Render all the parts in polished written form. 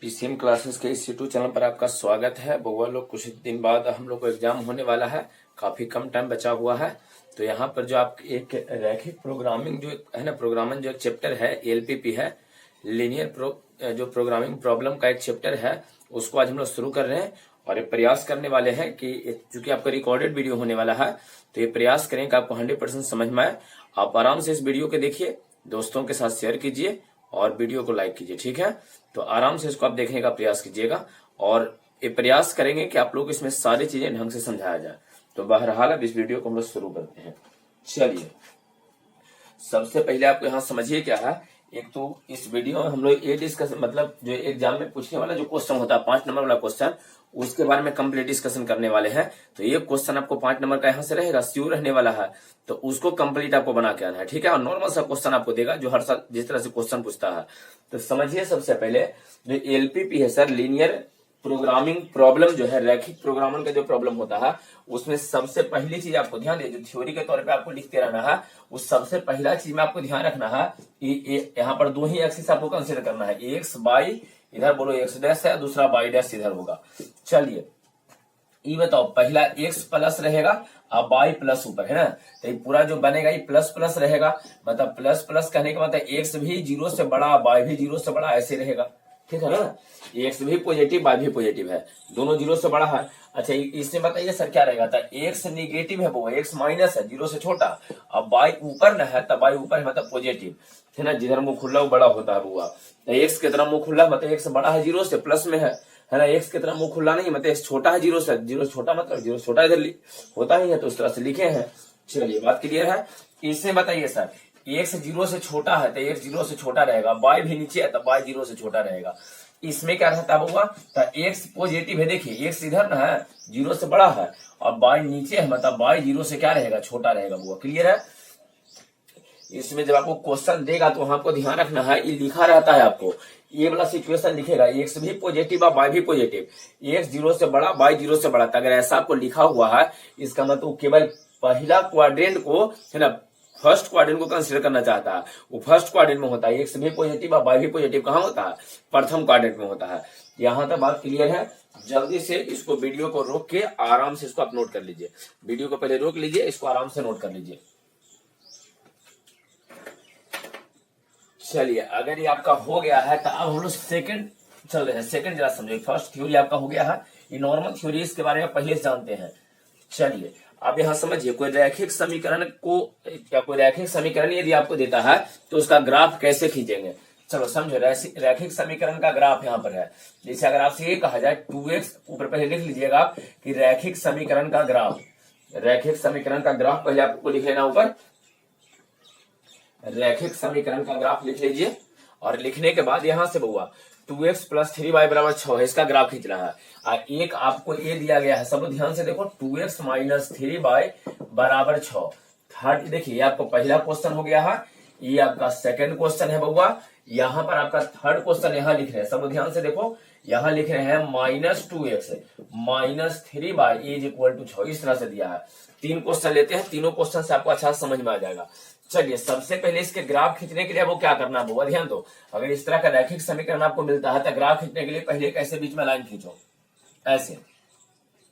PCM classes के इस YouTube channel पर आपका स्वागत है। बउआ लोग कुछ दिन बाद हम लोग को एग्जाम होने वाला है, काफी कम टाइम बचा हुआ है। तो यहाँ पर जो आप एक रैखिक प्रोग्रामिंग जो है ना, प्रोग्रामिंग जो एक चैप्टर है एलपीपी है, लीनियर जो प्रोग्रामिंग प्रॉब्लम का एक चैप्टर है, उसको आज हम लोग शुरू कर रहे हैं। और ये प्रयास करने वाले हैं कि चूंकि आपका रिकॉर्डेड वीडियो होने वाला है, तो ये प्रयास करें कि आपको 100% समझ में आए। आप आराम से इस वीडियो को देखिए, दोस्तों के साथ शेयर कीजिए और वीडियो को लाइक कीजिए, ठीक है। तो आराम से इसको आप देखने का प्रयास कीजिएगा और ये प्रयास करेंगे कि आप लोग इसमें सारी चीजें ढंग से समझाया जाए। तो बहरहाल अब इस वीडियो को हम लोग शुरू करते हैं। चलिए, सबसे पहले आप यहाँ समझिए क्या है। एक तो इस वीडियो में हम लोग ये डिस्कशन, मतलब जो एग्जाम में पूछने वाला जो क्वेश्चन होता है 5 नंबर वाला क्वेश्चन, उसके बारे में कंप्लीट डिस्कशन करने वाले हैं। तो ये क्वेश्चन आपको 5 नंबर का यहाँ से रहेगा, श्योर रहने वाला है, तो उसको कंप्लीट आपको बना के आना है, ठीक है। और नॉर्मल सा क्वेश्चन आपको देगा जो हर साल जिस तरह से क्वेश्चन पूछता है। तो समझिए, सबसे पहले जो एलपीपी है सर, लीनियर प्रोग्रामिंग प्रॉब्लम जो है, रैखिक प्रोग्रामिंग का जो प्रॉब्लम होता है, उसमें सबसे पहली चीज आपको ध्यान दे, जो थ्योरी के तौर पे आपको लिखते रहना है, उस सबसे पहला चीज में आपको ध्यान रखना है कि यहाँ पर दो ही एक्सिस आपको कंसिडर करना है, एक्स बाई इधर बोलो एक्स डैश है, दूसरा बाई डैश इधर होगा। चलिए, ये बताओ, पहला एक्स प्लस रहेगा और बाई प्लस ऊपर है ना, तो ये पूरा जो बनेगा ये प्लस प्लस रहेगा। मतलब प्लस प्लस कहने का मतलब एक्स भी 0 से बड़ा, बाई भी 0 से बड़ा, ऐसे रहेगा, ठीक है ना। एक्स भी पॉजिटिव, बाई भी पॉजिटिव है, दोनों 0 से बड़ा है। अच्छा, इसमें बताइए सर क्या रहेगा, था एक्स निगेटिव है, वो एक्स माइनस है, 0 से छोटा, अब बाई ऊपर न है, तब बाई ऊपर है मतलब पॉजिटिव, है ना। जिधर मुंह खुला वो बड़ा होता है बुआ, तो एक्स की तरह मुंह खुला मतलब एक्स बड़ा है 0 से, प्लस में है ना। एक्स की तरह मुंह खुला नहीं मतलब एक्स छोटा है 0 से, 0 छोटा मतलब 0 छोटा इधर होता ही है, तो उस तरह से लिखे हैं। चलिए, बात क्लियर है। इसमें बताइए सर, एक्स 0 से छोटा है तो एक्स 0 से छोटा रहेगा, बाई भी नीचे है तो बाई 0 से छोटा रहेगा। इसमें क्या रहता है बुआ, तो एक्स पॉजिटिव है, देखिए एक्स इधर ना है 0 से बड़ा है और बाई नीचे है, मतलब बाई 0 से क्या रहेगा, छोटा रहेगा बुआ, क्लियर है। इसमें जब आपको क्वेश्चन देगा तो आपको ध्यान रखना है, ये लिखा रहता है, आपको ये वाला सिचुएशन लिखेगा, एक्स भी पॉजिटिव और बाई भी पॉजिटिव, एक्स 0 से बड़ा, बाई 0 से बड़ा। अगर ऐसा आपको लिखा हुआ है, इसका मतलब केवल पहला क्वाड्रेंट को, है ना, फर्स्ट क्वाड्रेंट को कंसीडर करना चाहता है। वो फर्स्ट क्वाड्रेंट में होता है, एक्स भी पॉजिटिव और बाई भी पॉजिटिव कहाँ होता है, प्रथम क्वाड्रेंट में होता है। यहाँ तक बात क्लियर है। जल्दी से इसको वीडियो को रोक के आराम से इसको आप नोट कर लीजिए, वीडियो को पहले रोक लीजिए, इसको आराम से नोट कर लीजिए। चलिए, अगर ये आपका हो गया है तो अब हम लोग सेकंड चल रहे हैं। सेकंड जरा समझिए, फर्स्ट थ्योरी आपका हो गया है, ये नॉर्मल थ्योरी, इसके बारे में पहले से जानते हैं। चलिए, अब यहाँ समझिए, कोई रैखिक समीकरण को, क्या कोई रैखिक समीकरण यदि आपको देता है तो उसका ग्राफ कैसे खींचेंगे। चलो समझो, रैखिक समीकरण का ग्राफ यहाँ पर है। जैसे अगर आपसे ये कहा जाए 2x, ऊपर पहले लिख लीजिएगा आप कि रैखिक समीकरण का ग्राफ, रैखिक समीकरण का ग्राफ पहले आपको लिख लेना, ऊपर रैखिक समीकरण का ग्राफ लिख लीजिए। और लिखने के बाद यहां से बुआ 2x + 3y = 6 है, इसका ग्राफ खींचना है। और एक आपको ये दिया गया है, सब ध्यान से देखो, 2x - 3y = 6। थर्ड देखिए, ये आपको पहला क्वेश्चन हो गया है, ये आपका सेकंड क्वेश्चन है बउआ। यहाँ पर आपका थर्ड क्वेश्चन यहाँ लिख रहे हैं, सब ध्यान से देखो, यहाँ लिख रहे हैं -2x - 3y = 6, इस तरह से दिया है। 3 क्वेश्चन लेते हैं, तीनों क्वेश्चन से आपको अच्छा समझ में आ जाएगा। चलिए, सबसे पहले इसके ग्राफ खींचने के लिए वो क्या करना है, ध्यान दो। अगर इस तरह का रैखिक समीकरण आपको मिलता है तो ग्राफ खींचने के लिए पहले कैसे बीच में लाइन खींचो, ऐसे,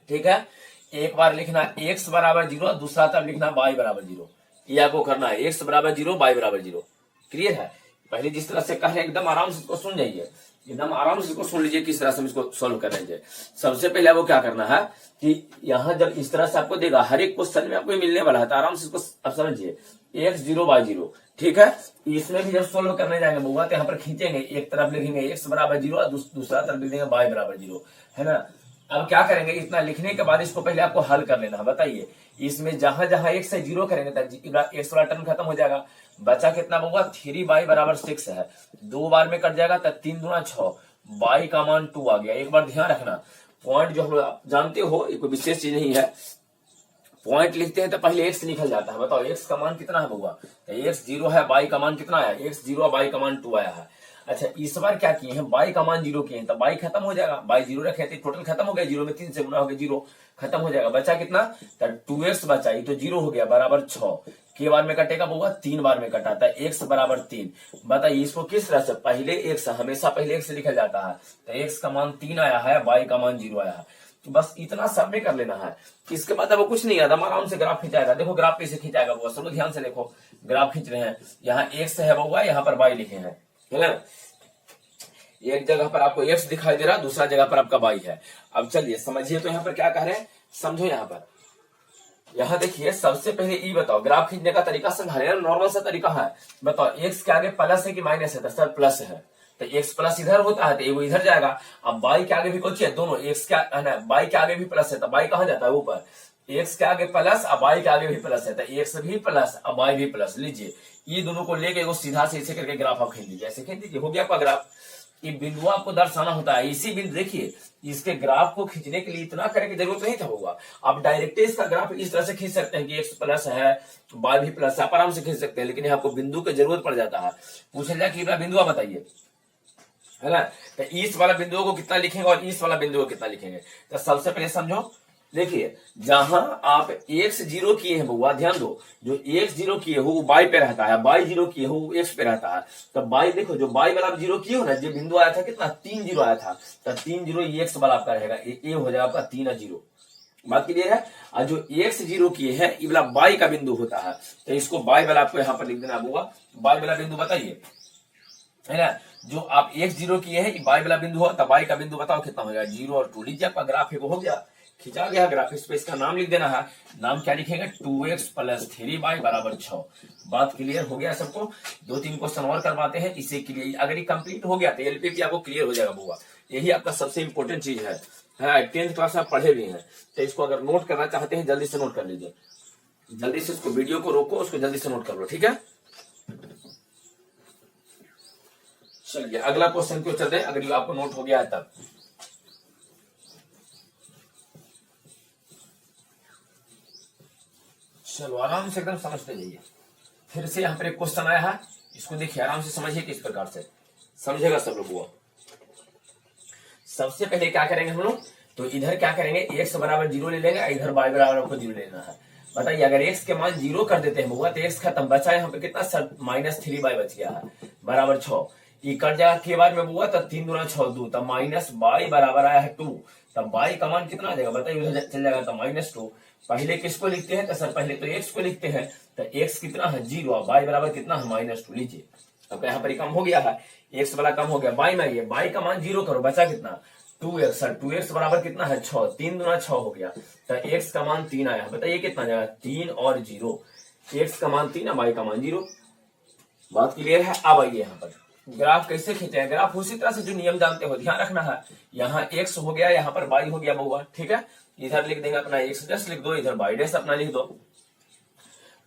ठीक है। एक बार लिखना x = 0, दूसरा तब लिखना y = 0, ये आपको करना है, x = 0, y = 0, क्लियर है। पहले जिस तरह से कह रहे हैं एकदम आराम से इसको सुन जाइए, एकदम आराम से इसको सुन लीजिए किस तरह से हम इसको सोल्व कर रहे हैं। सबसे पहले वो क्या करना है कि यहाँ जब इस तरह से आपको देगा, हर एक क्वेश्चन में आपको मिलने वाला है, तो आराम से इसको आप समझिए, x 0 y 0, ठीक है। इसमें भी जब सोल्व करने जाएंगे बुआ, तो यहाँ पर खींचेंगे, एक तरफ लिखेंगे x = 0 और दूसरा तरफ लिखेंगे y = 0, है ना। अब क्या करेंगे, इतना लिखने के बाद इसको पहले आपको हल कर लेना है। बताइए, इसमें जहां जहां x से 0 करेंगे तब x वाला टर्म खत्म हो जाएगा, बचा कितना होगा, 3y = 6 है, 2 बार में कट जाएगा, तब 3 दूना 6, y का मान 2 आ गया। एक बार ध्यान रखना, पॉइंट जो हम लोग जानते हो, ये कोई विशेष चीज नहीं है, पॉइंट लिखते हैं तो पहले x निकल जाता है। बताओ x का मान कितना है बुआ, x 0 है, y का मान कितना आया, x 0, y का मान 2 आया है। अच्छा, इस बार क्या किए हैं, y का मान 0 किए हैं, तो y खत्म हो जाएगा, y 0 रखे थे, टोटल खत्म हो गया, 0 में 3 से गुना हो गया, 0 खत्म हो जाएगा, बचा कितना, तो 2x बचा, ये तो 0 हो गया, बराबर 6, के बार में कटेगा बउआ, 3 बार में कटा था, x बराबर 3। बताइए इसको किस तरह से, पहले x, हमेशा पहले x लिखा जाता है, तो x का मान 3 आया है, y का मान 0 आया है, तो बस इतना सब में कर लेना है। इसके बाद अब कुछ नहीं आता, आराम से ग्राफ खिंचाएगा। देखो ग्राफ कैसे खिंचाएगा बउआ, सब ध्यान से देखो, ग्राफ खींच रहे हैं, यहाँ x है बउआ, यहाँ पर y लिखे हैं, है ना। एक जगह पर आपको x दिखाई दे रहा है, दूसरा जगह पर आपका y है। अब चलिए समझिए, तो यहाँ पर क्या कह रहे हैं, समझो। यहाँ पर यहाँ देखिए, सबसे पहले ये बताओ, ग्राफ खींचने का तरीका समझाने, नॉर्मल सा तरीका है। बताओ x के आगे प्लस है कि माइनस है, तो सर प्लस है, तो x प्लस इधर होता है, तो वो इधर जाएगा। अब y के आगे भी कुछ है, दोनों x क्या है ना, y के आगे भी प्लस है, तो y कहाँ जाता है, ऊपर। x के आगे प्लस, अब y के आगे भी प्लस है, तो x भी प्लस, अब y भी प्लस। लीजिए ये दोनों को लेके वो सीधा से ऐसे करके ग्राफ आप खींच लीजिए, ऐसे खींच लीजिए, हो गया आपका ग्राफ। ये बिंदु आपको दर्शाना होता है, इसी बिंदु देखिए, इसके ग्राफ को खींचने के लिए इतना करने की जरूरत नहीं था होगा। आप डायरेक्ट इसका ग्राफ इस तरह से खींच सकते हैं कि x प्लस है, y भी प्लस है, आप आराम से खींच सकते हैं, लेकिन यहाँ आपको बिंदु की जरूरत पड़ जाता है। पूछा जाए कि बिंदु आप बताइए, है ना, तो इस वाला बिंदुओं को कितना लिखेंगे और इस वाला बिंदु को कितना लिखेंगे। तो सबसे पहले समझो, देखिए जहां आप x 0 किए हैं बउआ, ध्यान दो, जो x 0 किए हो वो y पे रहता है, y 0 किए हो वो x पे रहता है। तो y देखो, जो y वाला 0 किए हो ना, जो बिंदु आया था कितना, 3 0 आया था, तो 3 0 ये x वाला आपका रहेगा, ये हो जाएगा आपका 3 0। बात क्लियर है। और जो x 0 किए हैं ये वाला y का बिंदु होता है, तो इसको y वाला आपको यहाँ पर लिख देना बउआ। y वाला बिंदु बताइए, है ना, जो आप x 0 किए हैं, y वाला बिंदु हो, तब y का बिंदु बताओ कितना हो जाएगा, 0 और 2। लीजिए आपका ग्राफ हो गया, खिंचा गया ग्राफ। इस पे इसका नाम लिख देना है, नाम क्या लिखेंगे, 2x + 3y बराबर 6। बात क्लियर हो गया सबको। 2-3 क्वेश्चन और करवाते हैं इसे क्लियर, अगर ये कंप्लीट हो गया तो एलपीपी आपको क्लियर हो जाएगा बुआ। यही आपका सबसे इंपॉर्टेंट चीज है। 10th क्लास में पढ़े भी हैं, तो इसको अगर नोट करना चाहते हैं जल्दी से नोट कर लीजिए, जल्दी से इसको वीडियो को रोको, उसको जल्दी से नोट कर लो, ठीक है। चलिए अगला क्वेश्चन क्यों चलते हैं, अगर आपको नोट हो गया है तब। चलो आराम से एकदम समझते जाइए। फिर से यहाँ पर एक क्वेश्चन आया है, इसको देखिए आराम से समझिए किस प्रकार से समझेगा सब लोग। वो सबसे पहले क्या करेंगे हम लोग, तो इधर क्या करेंगे, x बराबर 0 ले लेंगे, इधर y बराबर आपको 0 लेना है। बताइए अगर x के मान 0 कर देते हैं बुआ, तो x खत्म, बचा यहाँ पे कितना सर, -3y बच गया है बराबर 6। ये कट जाएगा के बाद में बुआ, तब 3 दूना 6 2, तब -y बराबर आया है 2, तब y का मान कितना आ जाएगा बताइए, उधर चल जाएगा तो -2। पहले किसको लिखते हैं, तो सर पहले तो x को लिखते हैं, तो x कितना है 0 और y बराबर कितना है -2। लीजिए अब यहाँ पर कम हो गया है, x वाला कम हो गया, y में ये y का मान 0 करो, बचा कितना 2x। सर 2x बराबर कितना है 6, 3 दूना 6 हो गया, तो x का मान 3 आया। बताइए कितना जाएगा, 3 और 0, x का मान 3 y का मान 0। बात क्लियर है। अब आइए यहाँ पर ग्राफ कैसे खींचे, ग्राफ उसी तरह से जो नियम जानते हो, ध्यान रखना है। यहाँ x हो गया, यहाँ पर y हो गया बउआ, ठीक है। इधर लिख देंगे अपना x डैश लिख दो, इधर y डैश अपना लिख दो।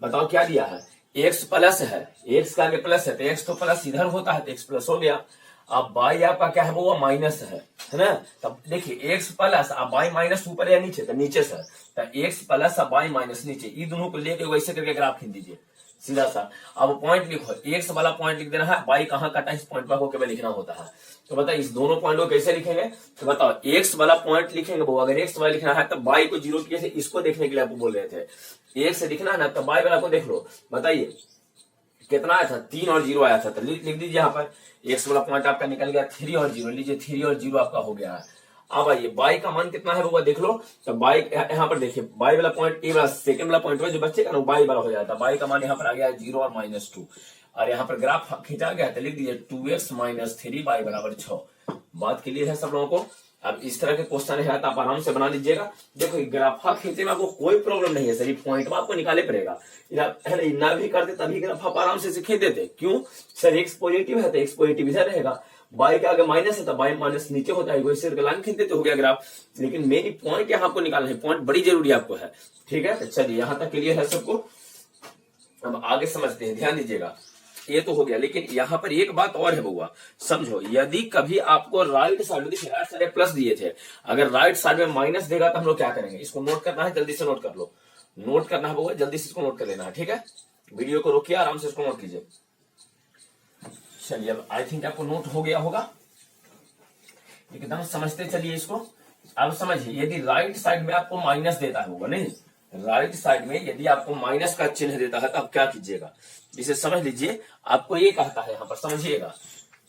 बताओ क्या दिया है, x प्लस है, x का आगे प्लस है, तो x तो प्लस इधर होता है, तो x प्लस हो गया। अब y आपका क्या है वो माइनस है ना। तब देखिए x प्लस अब y माइनस ऊपर या नीचे, तो नीचे सर, तो x प्लस अब y माइनस नीचे, ये दोनों को लेके वैसे करके ग्राफ खींच दीजिए सीधा सा। अब पॉइंट लिखो, x वाला पॉइंट लिख देना है, y कहाँ कटा इस पॉइंट पर होकर केवल लिखना होता है। तो बताइए इस दोनों पॉइंट को कैसे लिखेंगे, तो बताओ x वाला पॉइंट लिखेंगे वो, अगर x वाला लिखना है तो y को 0 किए थे, इसको देखने के लिए आपको बोल रहे थे। x से लिखना है ना, तो y वाला को देख लो। बताइए कितना आया था, 3 और 0 आया था, तो लिख दीजिए यहाँ पर x वाला पॉइंट आपका निकल गया 3 और 0। लीजिए 3 और 0 आपका हो गया है। अब आइए y का मान कितना है वो देख लो, तो y यहाँ पर देखिए y वाला पॉइंट, ए वाला सेकंड वाला पॉइंट जो बच्चे का ना y वाला हो जाता है। y का मान यहाँ पर आ गया 0 और -2, और यहाँ पर ग्राफ खींचा गया है, तो लिख दीजिए 2x - 3y बराबर 6। बात क्लियर है सब लोगों को। अब इस तरह के क्वेश्चन है तो आप आराम से बना लीजिएगा। देखो ग्राफा खींचने में आपको कोई प्रॉब्लम नहीं है सर, ये पॉइंट में आपको निकाले पड़ेगा, ना भी करते तभी ग्राफ आप आराम से खींच देते। क्यों सर, x पॉजिटिव है तो x पॉजिटिव इधर रहेगा, y के आगे माइनस है तो y माइनस नीचे होता है, वैसे लाइन खींच देते हो गया ग्राफ। लेकिन मेरी पॉइंट यहाँ आपको निकालना है, पॉइंट बड़ी जरूरी आपको है, ठीक है। चलिए यहाँ तक क्लियर है सबको, अब आगे समझते हैं, ध्यान दीजिएगा। ये तो हो गया, लेकिन यहाँ पर एक बात और है बउआ, समझो। यदि कभी आपको राइट साइड प्लस दिए थे, अगर राइट साइड में माइनस देगा तो हम लोग क्या करेंगे, इसको नोट करना है, जल्दी से नोट कर लो, नोट करना है बउआ, जल्दी से इसको नोट कर लेना है, ठीक है। वीडियो को रोकिए, आराम से इसको नोट कीजिए। चलिए अब आई थिंक आपको नोट हो गया होगा, एकदम समझते चलिए इसको। अब समझिए, यदि राइट साइड में आपको माइनस देता है होगा नहीं, राइट साइड में यदि आपको माइनस का चिन्ह देता है तो आप क्या कीजिएगा, जिसे समझ लीजिए। आपको ये कहता है, यहाँ पर समझिएगा,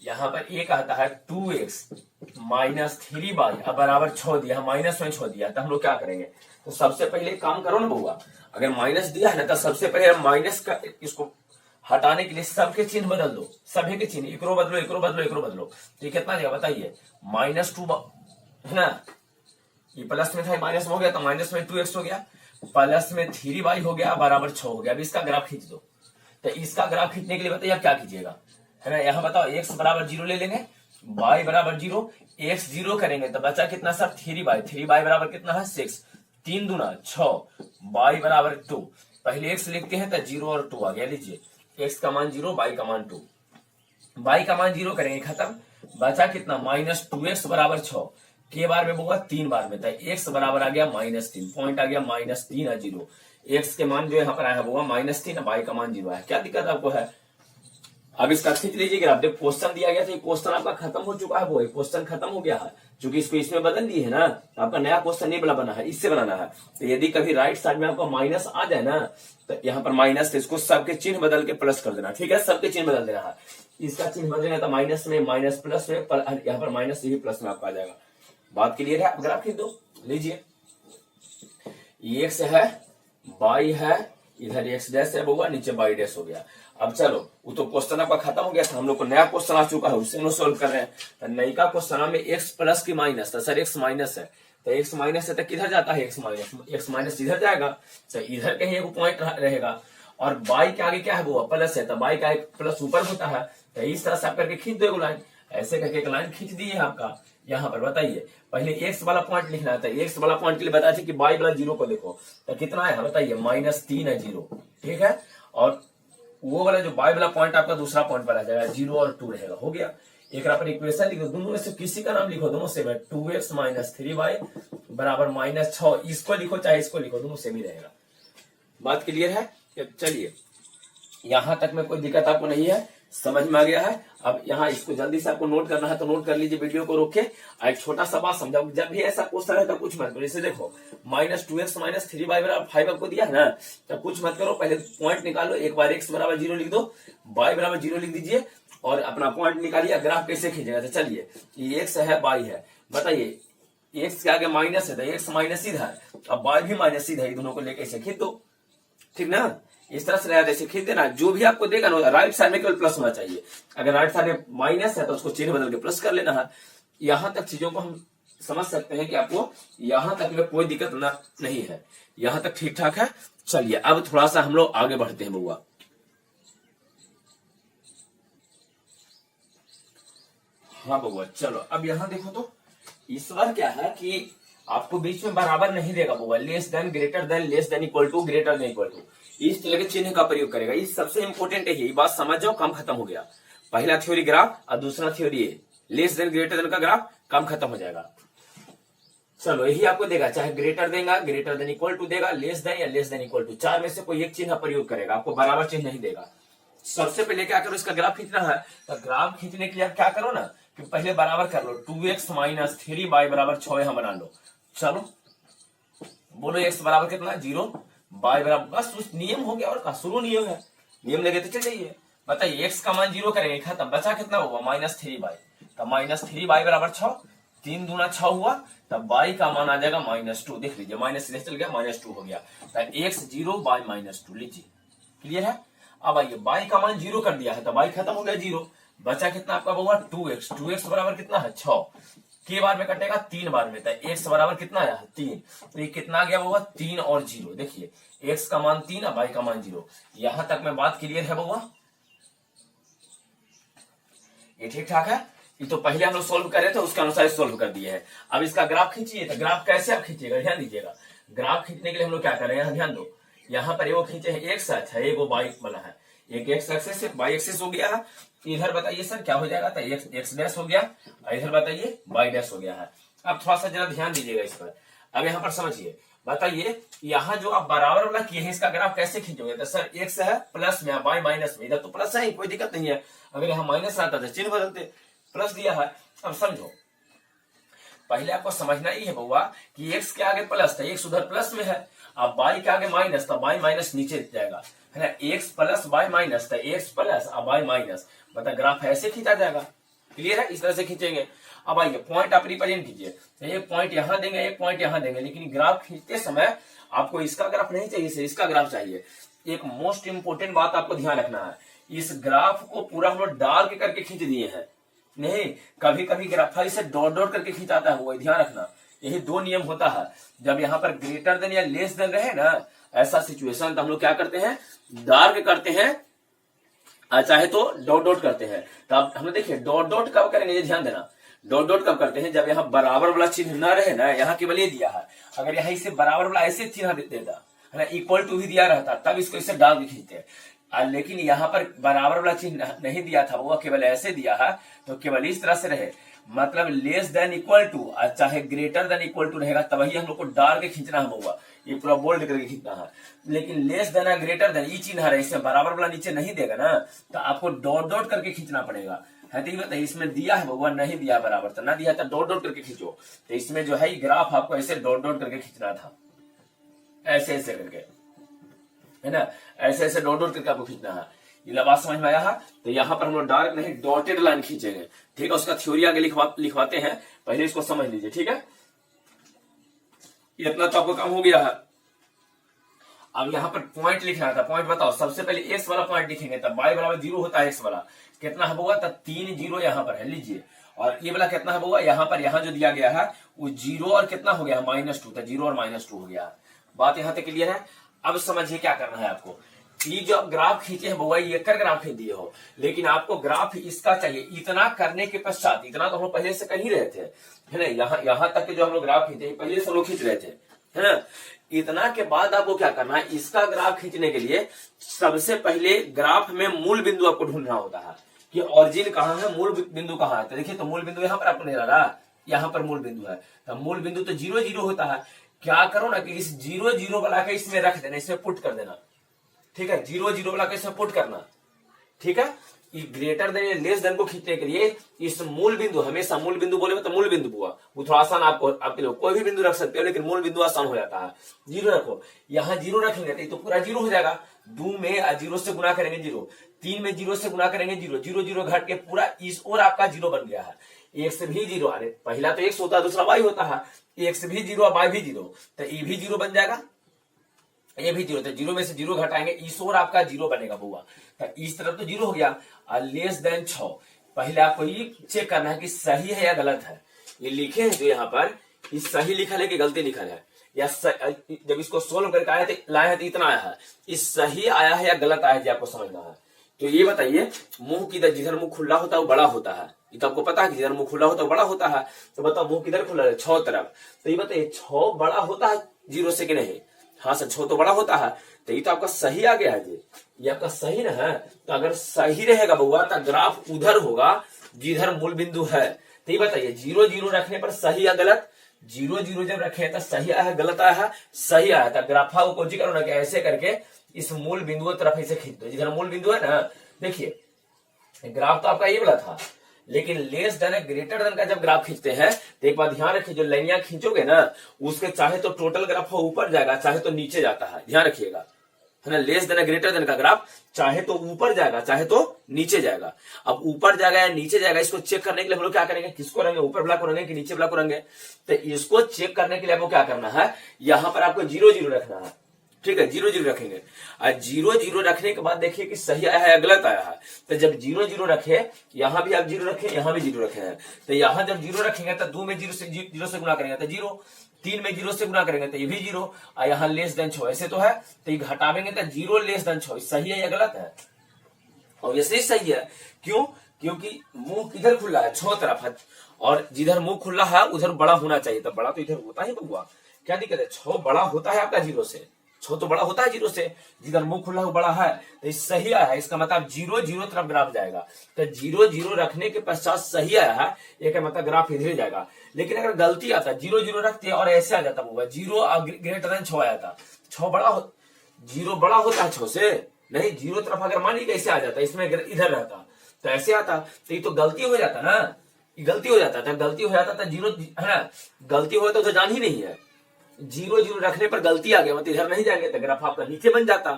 यहाँ पर ये कहता है 2x माइनस 3y अब बराबर 6 दिया, माइनस में 6 दिया, तो हम लोग क्या करेंगे, तो सबसे पहले काम करो ना बउआ, अगर माइनस दिया है ना तो सबसे पहले माइनस का इसको हटाने के लिए सबके चिन्ह बदल दो, सभी के चिन्ह, एकरो बदलो एकरो बदलो एकरो बदलो, तो कितना देगा बताइए, -2 है ना, ये प्लस में था माइनस में हो गया तो माइनस में 2x हो गया, प्लस में 3y हो गया बराबर 6 हो गया। अब इसका ग्राफ खींच दो, तो इसका ग्राफ खींचने के लिए बताइए आप क्या कीजिएगा, है ना, यहाँ बताओ x बराबर 0 ले लेंगे, y बराबर 0, x 0 करेंगे तो बचा कितना सर 3y बराबर कितना है 6, 3 दूना 6, y बराबर 2, पहले x लिखते हैं तो 0 और 2 आ गया, लीजिए x का मान 0 y का मान 2, y का मान 0 करेंगे खत्म, बचा कितना -2x बराबर 6, के बार में होगा 3 बार में, तो x बराबर आ गया -3, पॉइंट आ गया -3 है 0, x के मान जो यहाँ पर आया है वो -3, y का मान 0 है, क्या दिक्कत आपको है। अब इसका खींच लीजिए ग्राफ, जब क्वेश्चन दिया गया था क्वेश्चन आपका खत्म हो चुका है, वो क्वेश्चन खत्म हो गया है, क्योंकि इसको इसमें बदल दिए है ना, आपका नया क्वेश्चन नहीं बना है, इससे बनाना है। तो यदि कभी राइट साइड में आपका माइनस आ जाए ना, तो यहाँ पर माइनस तो इसको सबके चिन्ह बदल के प्लस कर देना, ठीक है, सबके चिन्ह बदल देना है, इसका चिन्ह बदलेगा तो माइनस में माइनस प्लस में, यहाँ पर माइनस यही प्लस में आपका आ जाएगा। बात क्लियर है, ग्राफ खींच दो, लीजिए x है, y है, इधर x डैश है बउआ, नीचे y डैश हो गया। अब चलो, वो तो क्वेश्चन आपका खत्म हो गया था, हम लोग को नया क्वेश्चन आ चुका है, उससे हम लोग सोल्व कर रहे हैं। तो नई का क्वेश्चन में x प्लस की माइनस, तो सर x माइनस है, तो x माइनस है तो किधर जाता है x माइनस इधर जाएगा, तो इधर कहीं एक पॉइंट रहेगा, और y के आगे क्या है वो प्लस है, तो y का एक प्लस ऊपर होता है, तो इस तरह से आप करके खींच दो लाइन, ऐसे करके एक लाइन खींच दी है आपका। यहाँ पर बताइए पहले x वाला पॉइंट लिखना है, तो x वाला पॉइंट के लिए बताया था कि y वाला 0 को देखो, तो कितना है बताइए -3 है 0, ठीक है, और वो वाला जो y वाला पॉइंट आपका दूसरा पॉइंट पर आ जाएगा, 0 और 2 रहेगा, हो गया। एक पर इक्वेशन लिखो, दोनों में से किसी का नाम लिखो, दोनों से 2x - 3y बराबर -6, इसको लिखो चाहे इसको लिखो, दोनों सेम ही रहेगा। बात क्लियर है, चलिए यहां तक में कोई दिक्कत आपको नहीं है, समझ में आ गया है। अब यहाँ इसको जल्दी से आपको नोट करना है तो नोट कर लीजिए, वीडियो को रोक के। एक छोटा सा बात समझाओ, जब भी ऐसा क्वेश्चन है तो कुछ मत करो, इसे देखो -2x - 3y बराबर 5 आपको दिया है ना, तो कुछ मत करो, पहले पॉइंट निकालो, एक बार x बराबर 0 लिख दो, y बराबर 0 लिख दीजिए, और अपना पॉइंट निकालिए। ग्राफ कैसे खींचेगा, तो चलिए ये x है y है, बताइए x के आगे माइनस है तो x माइनस इधर, अब y भी माइनस इधर, दोनों को लेके इसे खींच दो, ठीक ना, इस तरह से रहेगा, जैसे खींच देना, जो भी आपको देगा ना राइट साइड में केवल प्लस होना चाहिए, अगर राइट साइड में माइनस है तो उसको चिन्ह बदल के प्लस कर लेना है। यहां तक चीजों को हम समझ सकते हैं कि आपको यहां तक में कोई दिक्कत नहीं है, यहां तक ठीक ठाक है। चलिए अब थोड़ा सा हम लोग आगे बढ़ते हैं बउआ। हाँ बउआ चलो, अब यहाँ देखो तो इस बार क्या है कि आपको बीच में बराबर नहीं देगा बउआ, less than, greater than, less than equal to, greater than equal to, इस तरह के चिन्ह का प्रयोग करेगा। ये सबसे इंपॉर्टेंट है, ये बात समझ जाओ, काम खत्म हो गया। पहला थ्योरी ग्राफ और दूसरा theory less than greater then का ग्राफ, काम खत्म हो जाएगा। चलो यही आपको देगा, चाहे ग्रेटर देगा, ग्रेटर देन इक्वल टू देगा, लेस देन या लेस देन इक्वल टू, चार में से कोई एक चिन्ह प्रयोग करेगा, आपको बराबर चिन्ह नहीं देगा। सबसे पहले क्या करो, इसका ग्राफ खींचना है, तो ग्राफ खींचने के लिए क्या करो ना कि पहले बराबर कर लो, 2x - 3y बराबर 6 यहां बना लो। चलो बोलो x बराबर कितना 0, y बराबर, बस उस नियम हो गया, और का शुरू नियम है, नियम लगे तो चल जाइए। बताइए x का मान 0 करेंगे, खत्म, बचा कितना हुआ -3y, तो -3y बराबर 6, 3 दूना 6 हुआ, तब y का मान आ जाएगा -2, देख लीजिए माइनस से चल गया, -2 हो गया, तो x 0 y -2, लीजिए क्लियर है। अब आइए y का मान 0 कर दिया है, तो y खत्म हो गया 0, बचा कितना आपका होगा 2x बराबर कितना है 6, के बार में कटेगा 3 बार में, तो x बराबर कितना आया है 3, तो ये कितना आ गया होगा 3 और 0, देखिए x का मान 3 और y का मान 0। यहां तक में बात क्लियर है बउआ, ये ठीक ठाक है। ये तो पहले हम लोग सोल्व कर रहे थे, उसके अनुसार सोल्व कर दिए हैं। अब इसका ग्राफ खींचिए, तो ग्राफ कैसे आप खींचिएगा, ध्यान दीजिएगा। ग्राफ खींचने के लिए हम लोग क्या कर रहे हैं, ध्यान दो, यहाँ पर एगो खींचे है x है, एगो y वाला है, एक x एक्सिस y एक्सिस हो गया है, इधर बताइए सर क्या हो जाएगा, तो x डैश हो गया, इधर बताइए y डैश हो गया है। अब थोड़ा सा जरा ध्यान दीजिएगा इस पर। अब यहाँ पर समझिए, बताइए यहाँ जो आप बराबर वाला किए हैं, इसका ग्राफ कैसे खींचोगे, तो सर x है प्लस में, y माइनस में, इधर तो प्लस है, कोई दिक्कत नहीं है, अगर यहाँ माइनस आता तो चिन्ह बदलते, प्लस दिया है। अब समझो, पहले आपको समझना ही है बउआ कि x के आगे प्लस था, x उधर प्लस में है, अब बाई के आगे माइनस, तो बाई माइनस नीचे जाएगा, है ना, एक्स प्लस बाई माइनस, तो एक्स प्लस अब बाई माइनस, मतलब ग्राफ ऐसे खींचा जाएगा। क्लियर है, इस तरह से खींचेंगे। अब आइए पॉइंट आप रिप्रेजेंट कीजिए, तो एक पॉइंट यहां देंगे, एक पॉइंट यहां देंगे, लेकिन ग्राफ खींचते समय आपको इसका ग्राफ नहीं चाहिए, इसका ग्राफ चाहिए। एक मोस्ट इंपोर्टेंट बात आपको ध्यान रखना है, इस ग्राफ को पूरा हम लोग डार्क करके खींच दिए हैं, नहीं कभी कभी ग्राफ इसे डॉट डॉट करके खींचाता है, वो ध्यान रखना। यही दो नियम होता है, जब यहाँ पर ग्रेटर देन या लेस देन रहे ना, ऐसा सिचुएशन तो हम लोग क्या करते हैं, डार्क करते हैं, चाहे तो डॉट डॉट करते हैं। तो अब हम लोग देखिए डॉट डॉट कब करेंगे, ये ध्यान देना, डॉट डॉट कब करते हैं, जब यहाँ बराबर वाला चिन्ह ना रहे ना, यहाँ केवल ये दिया है, अगर यहाँ इसे बराबर वाला ऐसे चिन्ह देता है ना, इक्वल टू भी दिया रहता, तब इसको इसे डाल के खींचते हैं। लेकिन यहाँ पर बराबर वाला चिन्ह नहीं दिया था, वो केवल ऐसे दिया है, तो केवल इस तरह से रहे, मतलब लेस देन इक्वल टू चाहे ग्रेटर देन इक्वल टू रहेगा, तभी हम लोग को डाल के खींचना होगा, ये पूरा बोल्ड करके खींचना है। लेकिन लेस देन या ग्रेटर देन ये चिन्ह है, इसमें बराबर वाला नीचे नहीं देगा ना, तो आपको डॉट डॉट करके खींचना पड़ेगा, है। तो बताइए इसमें दिया है भगवान, नहीं दिया बराबर, तो ना दिया तो डॉट डॉट करके खींचो। तो इसमें जो है ग्राफ आपको ऐसे डॉट डॉट करके खींचना था, ऐसे ऐसे करके, है ना, ऐसे ऐसे डॉट डॉट करके आपको खींचना है। ये बात समझ में आया है? तो यहाँ पर हम लोग डार्क नहीं डॉटेड लाइन खींचेंगे, ठीक है। उसका थ्योरी आगे लिखवाते हैं, पहले इसको समझ लीजिए, ठीक है। इतना तो आपको काम हो गया है। अब यहाँ पर पॉइंट लिखना था, पॉइंट बताओ। सबसे पहले एक्स वाला पॉइंट लिखेंगे, तब वाई बराबर 0 होता है, एक्स वाला कितना है होगा, तब 3 0 यहाँ पर है, लीजिए। और ये वाला कितना है होगा, यहाँ पर यहाँ जो दिया गया है वो 0 और कितना हो गया, -2, तो 0 और -2 हो गया। बात यहाँ तक क्लियर है? अब समझिए क्या करना है आपको। ये जो आप ग्राफ खींचे हैं बउआ, ये कर ग्राफ खींच दिए हो, लेकिन आपको ग्राफ इसका चाहिए। इतना करने के पश्चात, इतना तो हम लोग पहले से कर ही रहे थे, है ना, यहाँ तक के जो हम लोग ग्राफ खींचे पहले से लोग खींच रहे थे, है ना। इतना के बाद आपको क्या करना है, इसका ग्राफ खींचने के लिए सबसे पहले ग्राफ में मूल बिंदु आपको ढूंढना होता है कि ऑरिजिन कहाँ है, मूल बिंदु कहाँ है। तो देखिए, तो मूल बिंदु यहाँ पर आपको नहीं रहा, यहाँ पर मूल बिंदु है, तो मूल बिंदु तो 0 0 होता है। क्या करो ना कि इस 0 0 वाला के इसमें रख देना, इसमें पुट कर देना, ठीक है। 0 0 वाला के इसमें पुट करना, ठीक है। ग्रेटर देन लेस देन को खींचने के लिए इस मूल बिंदु, हमेशा मूल बिंदु बोले तो मूल बिंदु हुआ, वो थोड़ा आसान आपके लिए, कोई भी बिंदु रख सकते हो, लेकिन मूल बिंदु आसान हो जाता है। 0 रखो, यहाँ 0 रखेंगे तो पूरा 0 हो जाएगा। 2 में 0 से गुना करेंगे 0, 3 में 0 से गुना करेंगे 0, 0 0 घट के पूरा इस और आपका 0 बन गया है। एक्स भी 0, अरे पहला तो एक्स होता है, दूसरा वाई होता है, एक्स भी 0 और वाई भी 0, तो ये भी 0 बन जाएगा, ये भी 0, तो 0 में से 0 घटाएंगे, इस और आपका 0 बनेगा बुआ। तो इस तरफ तो 0 हो गया। लेस देन 6, पहले आपको ये चेक करना है कि सही है या गलत है। ये लिखे हैं जो यहाँ पर, ये सही लिखा है कि गलती लिखा है, या जब इसको सोल्व करके आया तो लाया है तो इतना आया है, इस सही आया है या गलत आया है, आपको समझना है। तो ये बताइए, मुंह किधर, जिधर मुंह खुला होता है वो बड़ा होता है, ये तो आपको पता है कि जिधर मुंह खुला होता है वो बड़ा होता है। तो बताओ मुंह किधर खुला है, 6 तरफ। तो ये बताइए 6 बड़ा होता है 0 से कि नहीं? हाँ सर, 6 तो बड़ा होता है, तो ये तो आपका सही आ गया है जी, ये आपका सही ना है। तो अगर सही रहेगा बउआ तो ग्राफ उधर होगा जिधर मूल बिंदु है। तो ये बताइए 0 0 रखने पर सही या गलत? 0 0 जब रखे तो सही आया है, गलत आया है? सही आया था। ग्राफा को कोजी करो ना कि ऐसे करके इस मूल बिंदु तरफ ऐसे खींच दो, जिधर मूल बिंदु है ना। देखिए ग्राफ तो आपका ये वाला था, लेकिन लेस देन ग्रेटर देन का जब ग्राफ खींचते हैं तो एक बात ध्यान रखिए, जो लाइनियां खींचोगे ना उसके चाहे तो टोटल ग्राफ ऊपर जाएगा, चाहे तो नीचे जाता है, ध्यान रखिएगा, है ना। लेस देन ग्रेटर देन का ग्राफ चाहे तो ऊपर जाएगा, चाहे तो नीचे जाएगा। अब ऊपर जाएगा या नीचे जाएगा, इसको चेक करने के लिए हम लोग क्या करेंगे, किसको रंगे, ऊपर ब्लॉक को रंगे कि नीचे ब्लॉक को रंगे? तो इसको चेक करने के लिए आपको क्या करना है, यहां पर आपको 0 0 रखना है, ठीक है। 0 0 रखेंगे, और 0 0 रखने के बाद देखिए कि सही आया है या गलत आया है। तो जब 0 0 रखे, यहां भी आप 0 रखे, यहां भी 0 रखे हैं, तो यहां जब 0 रखेंगे तो 2 में 0 से गुना करेंगे तो 0, 3 में 0 से गुना करेंगे तो ये भी 0, और यहाँ लेस देन 6 ऐसे तो है, तो ये घटावेंगे तो 0 लेस देन 6 सही है या गलत है? ऑब्वियसली सही है। क्यों? क्योंकि मुंह किधर खुला है, 6 तरफ है, और जिधर मुंह खुला है उधर बड़ा होना चाहिए, तो बड़ा तो इधर होता है बउआ, क्या दिक्कत है? 6 बड़ा होता है आपका 0 से, 6 तो बड़ा होता है 0 से, जिधर मुंह खुला हो बड़ा है, तो सही आया है, इसका मतलब 0 0 तरफ ग्राफ जाएगा। तो 0 0 रखने के पश्चात सही आया है, एक मतलब ग्राफ इधर जाएगा। लेकिन अगर गलती आता, 0 0 रखते और ऐसे आ जाता होगा, 0 ग्रेटर देन 6 आया था, 6 0 बड़ा होता है 6 से, नहीं 0 तरफ अगर मानिए कैसे आ जाता, इसमें इधर रहता तो ऐसे आता, तो ये तो गलती हो जाता ना, ये गलती हो जाता था, गलती हो जाता था 0, है ना, गलती हो तो जान ही नहीं है, जीरो जीरो रखने पर गलती आ गया, मतलब इधर नहीं जाएंगे तो ग्राफ आपका नीचे बन जाता।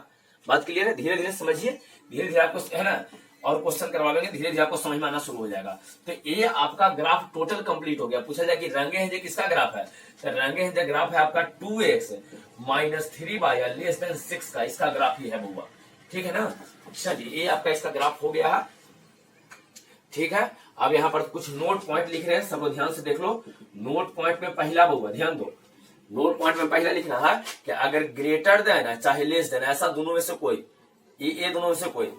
बात क्लियर है? धीरे धीरे समझिए, धीरे धीरे आपको है ना, और क्वेश्चन करवा लेंगे, धीरे धीरे आपको समझ में आना शुरू हो जाएगा। तो ये आपका ग्राफ टोटल कंप्लीट हो गया। पूछा जाए कि रंगे हैं किसका ग्राफ है, तो रंगे हैं ग्राफ है आपका 2x minus 3y less than 6 का, इसका ग्राफ ही है बुआ। ठीक है ना? चलिए ये आपका इसका ग्राफ हो गया है। ठीक है, अब यहाँ पर कुछ नोट पॉइंट लिख रहे हैं, सब ध्यान से देख लो। नोट पॉइंट में पहला बुआ ध्यान दो, नोट पॉइंट में पहला लिखना है कि अगर ग्रेटर देन है चाहे लेस देन, ऐसा दोनों में से कोई, ये दोनों में से कोई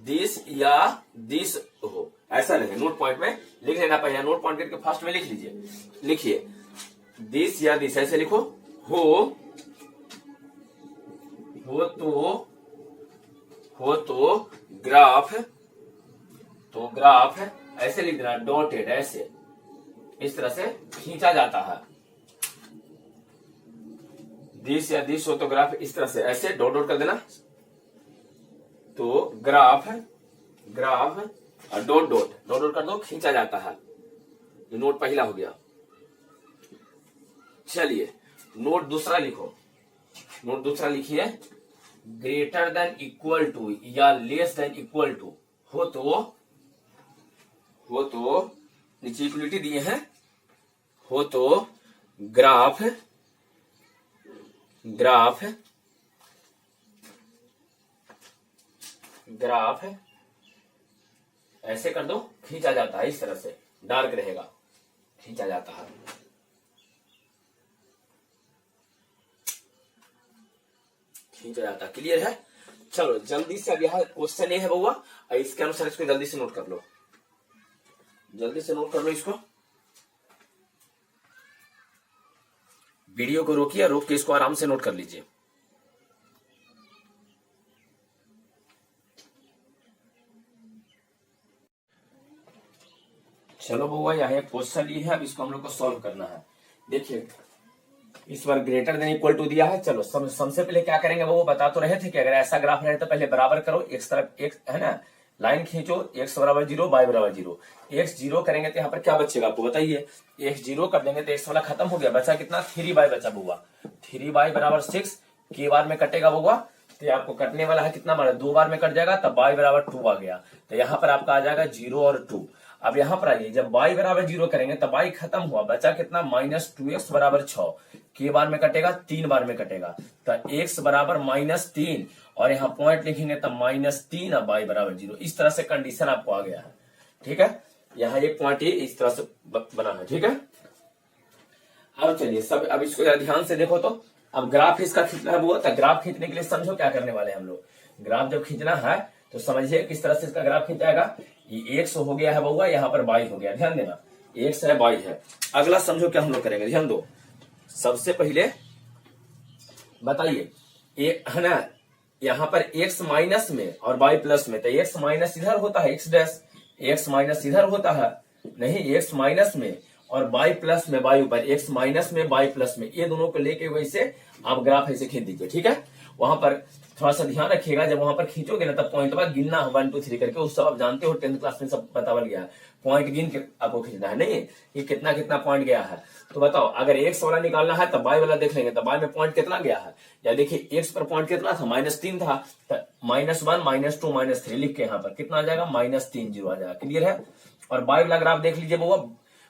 दिस या दिस हो, ऐसा नहीं। नोट पॉइंट में लिख लेना पहले, नोट पॉइंट करके फर्स्ट में लिख लीजिए, लिखिए दिस या दिस, ऐसे लिखो। हो तो ग्राफ, तो ग्राफ ऐसे लिख देना, डॉटेड, ऐसे इस तरह से खींचा जाता है। दिस या दिस हो तो ग्राफ इस तरह से ऐसे डॉट डॉट कर देना, तो ग्राफ और डॉट डॉट कर दो, खींचा जाता है। ये नोट पहला हो गया। चलिए नोट दूसरा लिखो, नोट दूसरा लिखिए, ग्रेटर देन इक्वल टू या लेस देन इक्वल टू हो तो नीचे इक्वलिटी दिए हैं, हो तो ग्राफ ऐसे कर दो, खींचा जाता है, इस तरह से डार्क रहेगा, खींचा जाता है। खींचा जाता है, क्लियर है? चलो जल्दी से, अब यहाँ क्वेश्चन ये है बउआ, इसके अनुसार इसको जल्दी से नोट कर लो, जल्दी से नोट कर लो इसको। वीडियो को रोकिए, रोक के इसको आराम से नोट कर लीजिए। चलो बउआ, यहाँ एक क्वेश्चन ये है, अब इसको हम लोग को सॉल्व करना है। देखिए इस बार ग्रेटर देन इक्वल टू दिया है। चलो सबसे पहले क्या करेंगे वो बता तो रहे थे कि अगर ऐसा ग्राफ रहे तो पहले बराबर करो, एक तरफ एक है ना लाइन खींचो, x बराबर 0 y बराबर 0। x 0 करेंगे तो यहाँ पर क्या बचेगा आपको बताइए, x 0 कर देंगे तो x वाला खत्म हो गया, बचा कितना 3y बचा बुआ, 3y बराबर 6 के बार में कटेगा बुआ, तो आपको कटने वाला है कितना बार, 2 बार में कट जाएगा, तब y बराबर 2 आ गया, तो यहाँ पर आपका आ जाएगा 0 और 2। अब यहाँ पर आइए, जब y बराबर 0 करेंगे तब y खत्म हुआ, बचा कितना -2x बराबर 6, के बार में कटेगा 3 बार में कटेगा, तो x बराबर -3 और यहाँ पॉइंट लिखेंगे तब -3 और y बराबर 0। इस तरह से कंडीशन आपको आ गया है। ठीक है, यहाँ एक पॉइंट ही इस तरह से बना है। ठीक है, अब चलिए सब, अब इसको ध्यान से देखो। तो अब ग्राफ इसका खींचना है वो, तो ग्राफ खींचने के लिए समझो क्या करने वाले हैं हम लोग। ग्राफ जब खींचना है तो समझिए किस तरह से इसका ग्राफ खींचाएगा। ये x हो गया है बउआ, यहाँ पर y हो गया, ध्यान देना, x है y है। अगला समझो क्या हम लोग करेंगे, ध्यान दो। सबसे पहले बताइए ये है ना, यहाँ पर x माइनस में और y प्लस में, तो x माइनस इधर होता है, x माइनस इधर होता है, नहीं x माइनस में और y प्लस में, y ऊपर, x माइनस में y प्लस में, ये दोनों को लेके वैसे आप ग्राफ ऐसे खींच दीजिए। ठीक है, वहां पर थोड़ा सा ध्यान रखिएगा, जब वहां पर खींचोगे ना तब पॉइंट पर गिनना है 1 2 3 करके, उस सब आप जानते हो 10th क्लास में सब बतावल गया है, पॉइंट गिन के आपको खींचना है, नहीं कि कितना कितना पॉइंट गया है। तो बताओ अगर x वाला निकालना है तब y वाला देख लेंगे, तब y में पॉइंट कितना गया है, या देखिए x पर पॉइंट कितना था, -3 था, तो -1 -2 -3 लिख के यहाँ पर कितना आ जाएगा, -3 0 आ जाएगा। क्लियर है? और y वाला ग्राफ देख लीजिए वो,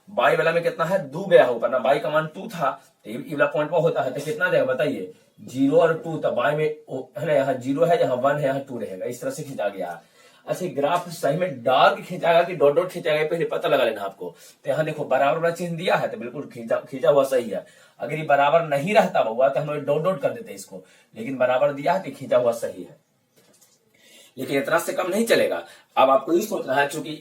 y वाला में कितना है, 2 गया होगा ना, y का मान 2 था, तो ये वाला पॉइंट पर होता है, तो कितना जाएगा बताइए, 0 और 2, तब y में है ना, यहाँ 0 है, यहाँ 1 है, यहाँ 2 रहेगा, इस तरह से खींचा गया है। अच्छा ग्राफ सही में डार्क खींचाएगा कि डॉट डॉट खींचाएगा पहले पता लगा लेना आपको। तो यहाँ देखो बराबर वाला चिन्ह दिया है तो बिल्कुल खींचा हुआ सही है। अगर ये बराबर नहीं रहता हुआ तो हम लोग डॉट डॉट कर देते इसको, लेकिन बराबर दिया है तो खींचा हुआ सही है। लेकिन इतना से कम नहीं चलेगा। अब आपको ये सोचना है, चूंकि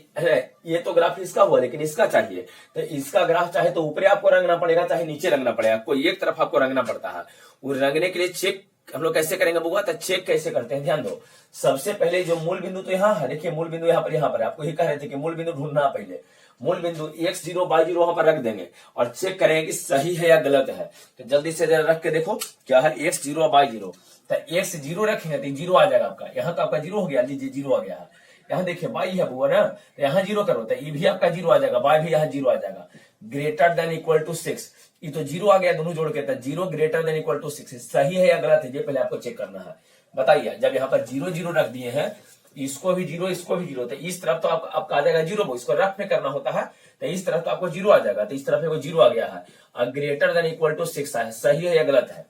ये तो ग्राफ इसका हुआ लेकिन इसका चाहिए, तो इसका ग्राफ चाहे तो ऊपर आपको रंगना पड़ेगा चाहे नीचे रंगना पड़ेगा, कोई एक तरफ आपको रंगना पड़ता है। वो रंगने के लिए चेक हम लोग कैसे करेंगे बुआ, तो चेक कैसे करते हैं ध्यान दो। सबसे पहले जो मूल बिंदु तो यहाँ है, देखिए मूल बिंदु यहाँ पर आपको ही कह रहे थे कि मूल बिंदु ढूंढना पहले, मूल बिंदु x0 y0 वहां पर रख देंगे और चेक करेंगे कि सही है या गलत है। तो जल्दी से जरा रख के देखो क्या है, x0 और y0, तो x0 रखेंगे तो 0 आ जाएगा आपका, यहाँ तो आपका 0 हो गया, लीजिए 0 आ गया है। यहाँ देखिए y है बुआ ना, तो यहाँ 0 करो तो ये भी आपका 0 आ जाएगा, y भी यहाँ 0 आ जाएगा। ग्रेटर देन इक्वल टू 6, ये तो जीरो आ गया दोनों जोड़ के, 0 ग्रेटर देन इक्वल टू 6 सही है या गलत है, ये पहले आपको चेक करना है। बताइए, जब यहाँ पर 0 0 रख दिए हैं, इसको भी 0 इसको भी 0, तो इस तरफ तो आपका आ जाएगा 0, इसको रफ में करना होता है, तो इस तरफ तो आपको 0 आ जाएगा, तो इस तरफ को 0 आ गया है, और ग्रेटर देन इक्वल टू 6 है, सही है या गलत है।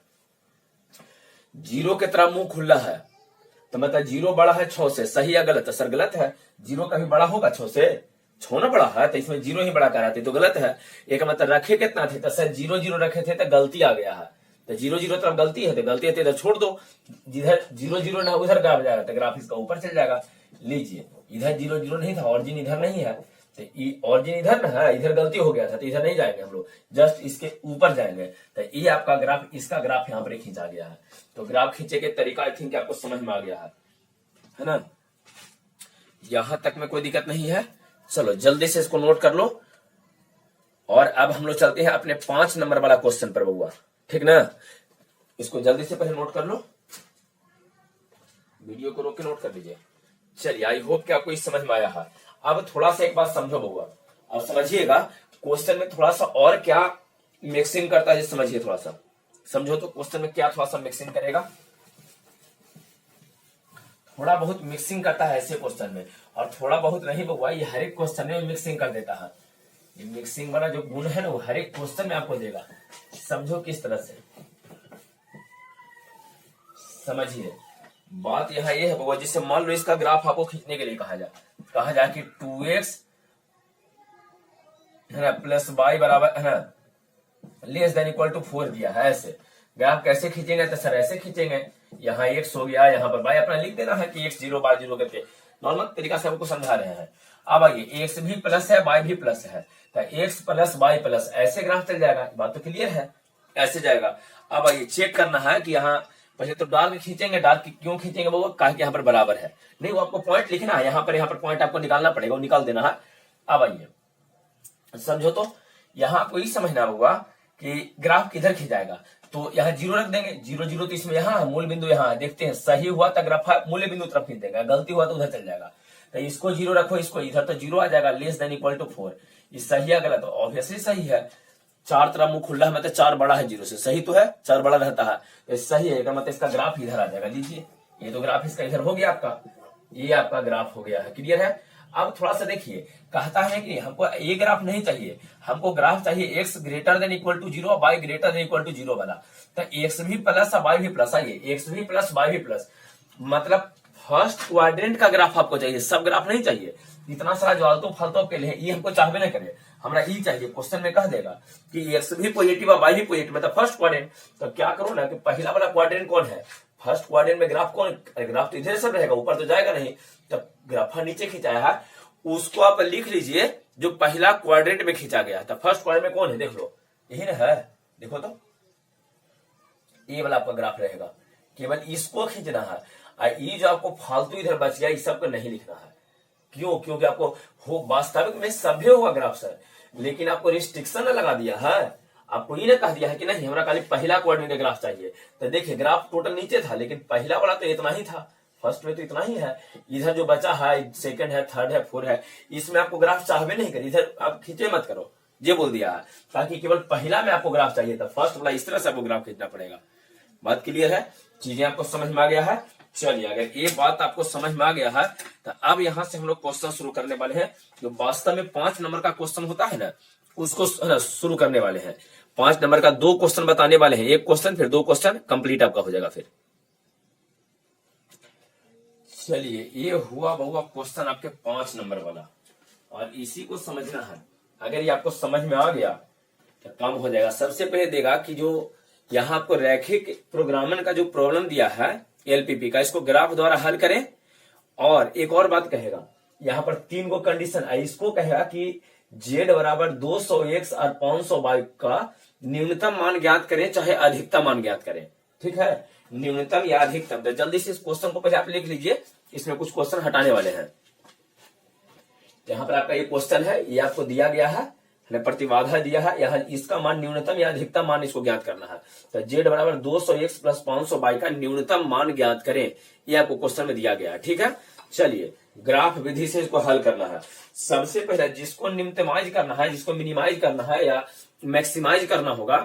0 की तरफ मुंह खुला है, तो मतलब 0 बड़ा है 6 से, सही या गलत है। सर गलत है, 0 कभी बड़ा होगा 6 से, 6 ना बड़ा है, तो इसमें 0 ही बड़ा कराते तो गलत है। एक मतलब रखे कितना थे, तो सर 0 0 रखे थे तो गलती आ गया है, तो 0 0 तरफ गलती है, तो गलती है तो इधर छोड़ दो, जिधर 0 0 ना उधर ग्राफ जाएगा, तो ग्राफ इसका ऊपर चल जाएगा। लीजिए, इधर 0 0 नहीं था, ऑरिजिन इधर नहीं है, तो ऑरिजिन इधर ना है, इधर गलती हो गया था, तो इधर नहीं जाएंगे हम लोग, जस्ट इसके ऊपर जाएंगे। तो ये आपका ग्राफ, इसका ग्राफ यहाँ पर खींचा गया है। तो ग्राफ खींचे के तरीका आई थिंक आपको समझ में आ गया है ना। यहां तक में कोई दिक्कत नहीं है। चलो जल्दी से इसको नोट कर लो, और अब हम लोग चलते हैं अपने 5 नंबर वाला क्वेश्चन पर बउआ, ठीक ना। इसको जल्दी से पहले नोट कर लो, वीडियो को रोक के नोट कर लीजिए। चलिए, आई होप कि आपको इस समझ में आया है। अब थोड़ा सा एक बात समझो बउआ, अब समझिएगा क्वेश्चन में थोड़ा सा और क्या मिक्सिंग करता है, समझिए थोड़ा सा समझो तो क्वेश्चन में क्या थोड़ा सा मिक्सिंग करेगा, थोड़ा बहुत मिक्सिंग करता है ऐसे क्वेश्चन में, और थोड़ा बहुत नहीं बउआ, ये हर एक क्वेश्चन में मिक्सिंग कर देता है। ये मिक्सिंग वाला जो गुण है ना, वो हर एक क्वेश्चन में आपको देगा। समझो किस तरह से, समझिए बात यहाँ ये है बउआ, जिससे मान लो इसका ग्राफ आपको खींचने के लिए कहा जाए कि 2x है ना प्लस y बराबर है ना लेस देन इक्वल टू 4 दिया है। ऐसे ग्राफ कैसे खींचेंगे, तो सर ऐसे खींचेंगे, यहाँ x हो गया, यहाँ पर y अपना लिख देना है कि x 0 y 0 करके नॉर्मल तरीका से आपको समझा रहे हैं। अब आइए, x भी प्लस है y भी प्लस है, तो x प्लस y प्लस, ऐसे ग्राफ चल जाएगा, बात तो क्लियर है, ऐसे जाएगा। अब आइए चेक करना है कि यहाँ पहले तो डार्क खींचेंगे, डार्क क्यों खींचेंगे वो, कहा कि यहाँ पर बराबर है, नहीं वो आपको पॉइंट लिखना है, यहाँ पर पॉइंट आपको निकालना पड़ेगा, वो निकाल देना है। अब आइए समझो, तो यहाँ आपको ये समझना होगा कि ग्राफ किधर खिंचाएगा, तो यहाँ 0 रख देंगे, 0 0 तो इसमें यहाँ मूल बिंदु यहाँ है, देखते हैं सही हुआ तो ग्राफ मूल्य बिंदु तरफ खींच देगा, गलती हुआ तो उधर चल जाएगा। तो इसको 0 रखो, इसको इधर, तो 0 आ जाएगा, लेस देन इक्वल टू 4, ये सही है गलत, ऑब्वियसली सही है। 4 तरफ मुंह खुला है, मतलब 4 बड़ा है 0 से, सही तो है, 4 बड़ा रहता है, तो सही है, मतलब इसका ग्राफ इधर आ जाएगा। लीजिए, ये तो ग्राफ इसका इधर हो गया, आपका ये आपका ग्राफ हो गया है, क्लियर है। अब थोड़ा सा देखिए, कहता है कि हमको ये ग्राफ नहीं चाहिए, हमको ग्राफ चाहिए x greater than equal to 0 y greater than equal to 0 वाला, तो x भी प्लस y भी प्लस, आइए x भी प्लस y भी प्लस, मतलब फर्स्ट क्वाड्रेंट का ग्राफ आपको चाहिए, सब ग्राफ नहीं चाहिए। इतना सारा जो आलतू फालतू के लिए ये हमको चाहबे नहीं करे, हमरा ई चाहिए। क्वेश्चन में कह देगा कि x भी पॉजिटिव है y भी पॉजिटिव, मतलब फर्स्ट क्वाड्रेंट, तो क्या करो ना कि पहला वाला क्वाड्रेंट कौन है, फर्स्ट क्वाड्रेंट में ग्राफ कौन, ग्राफ तो इधर सब रहेगा, ऊपर तो जाएगा नहीं, तब ग्राफ नीचे खिंचाया है, उसको आप लिख लीजिए जो पहला क्वाड्रेंट में खींचा गया था। फर्स्ट क्वाड्रेंट में कौन है, देख लो, यही ना है, देखो तो ये वाला आपका ग्राफ रहेगा, केवल इसको खींचना है, और ये जो आपको फालतू इधर बच गया, इस सबको नहीं लिखना है। क्यों, क्योंकि आपको हो वास्तविक में सभ्य होगा ग्राफ सर, लेकिन आपको रिस्ट्रिक्शन लगा दिया है, आपको ये ना कह दिया है कि नहीं हमारा खाली पहला क्वाड्रेंट ग्राफ चाहिए। तो देखिए ग्राफ टोटल नीचे था, लेकिन पहला वाला तो इतना ही था, फर्स्ट में तो इतना ही है, इधर जो बचा है सेकंड है, थर्ड है, फोर्थ है, इसमें आपको ग्राफ चाहबे नहीं करिए, इधर आप खींचे मत करो, ये बोल दिया है, ताकि केवल पहला में आपको ग्राफ चाहिए था, फर्स्ट वाला इस तरह से आपको ग्राफ खींचना पड़ेगा। बात क्लियर है, चीजें आपको समझ में आ गया है। चलिए, अगर ये बात आपको समझ में आ गया है, तो अब यहां से हम लोग क्वेश्चन शुरू करने वाले हैं, जो वास्तव में 5 नंबर का क्वेश्चन होता है ना, उसको शुरू करने वाले हैं। 5 नंबर का 2 क्वेश्चन बताने वाले हैं, एक क्वेश्चन फिर 2 क्वेश्चन कंप्लीट आपका हो जाएगा। फिर चलिए, ये हुआ बहुआ क्वेश्चन आपके 5 नंबर वाला, और इसी को समझना है। अगर ये आपको समझ में आ गया तो काम हो जाएगा। सबसे पहले देगा कि जो यहाँ आपको रैखिक प्रोग्रामन का जो प्रॉब्लम दिया है एलपीपी का, इसको ग्राफ द्वारा हल करें। और एक और बात कहेगा, यहाँ पर 3 गो कंडीशन है, इसको कहेगा कि z बराबर 200x और 500y का न्यूनतम मान ज्ञात करें चाहे अधिकतम मान ज्ञात करें, ठीक है, न्यूनतम या अधिकतम। तो जल्दी से इस क्वेश्चन को पहले आप लिख लीजिए, इसमें कुछ क्वेश्चन हटाने वाले हैं। यहाँ पर आपका ये क्वेश्चन है, ये आपको दिया गया है, प्रतिबाधा दिया है, यहाँ इसका मान न्यूनतम या अधिकतम मान इसको ज्ञात करना है। तो z बराबर 200x प्लस 500y का न्यूनतम मान ज्ञात करें, ये आपको क्वेश्चन में दिया गया है, ठीक है। चलिए ग्राफ विधि से इसको हल करना है। सबसे पहले जिसको मिनिमाइज करना है, जिसको मिनिमाइज करना है या मैक्सिमाइज करना होगा,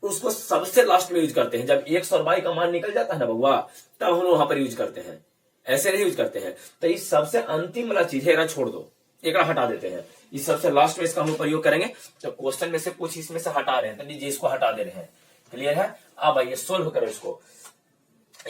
उसको सबसे लास्ट में यूज करते हैं। जब एक्स और वाई का मान निकल जाता है ना बउआ, तब हम वहां पर यूज करते हैं, ऐसे नहीं यूज करते हैं। तो इस सबसे अंतिम वाला चीज है, छोड़ दो, एक हटा देते हैं, इस सबसे लास्ट में इसका हम प्रयोग करेंगे। तो क्वेश्चन में से कुछ इसमें से हटा रहे हैं, तो लीजिए इसको हटा दे रहे हैं। क्लियर है? अब आइए सोल्व करो इसको।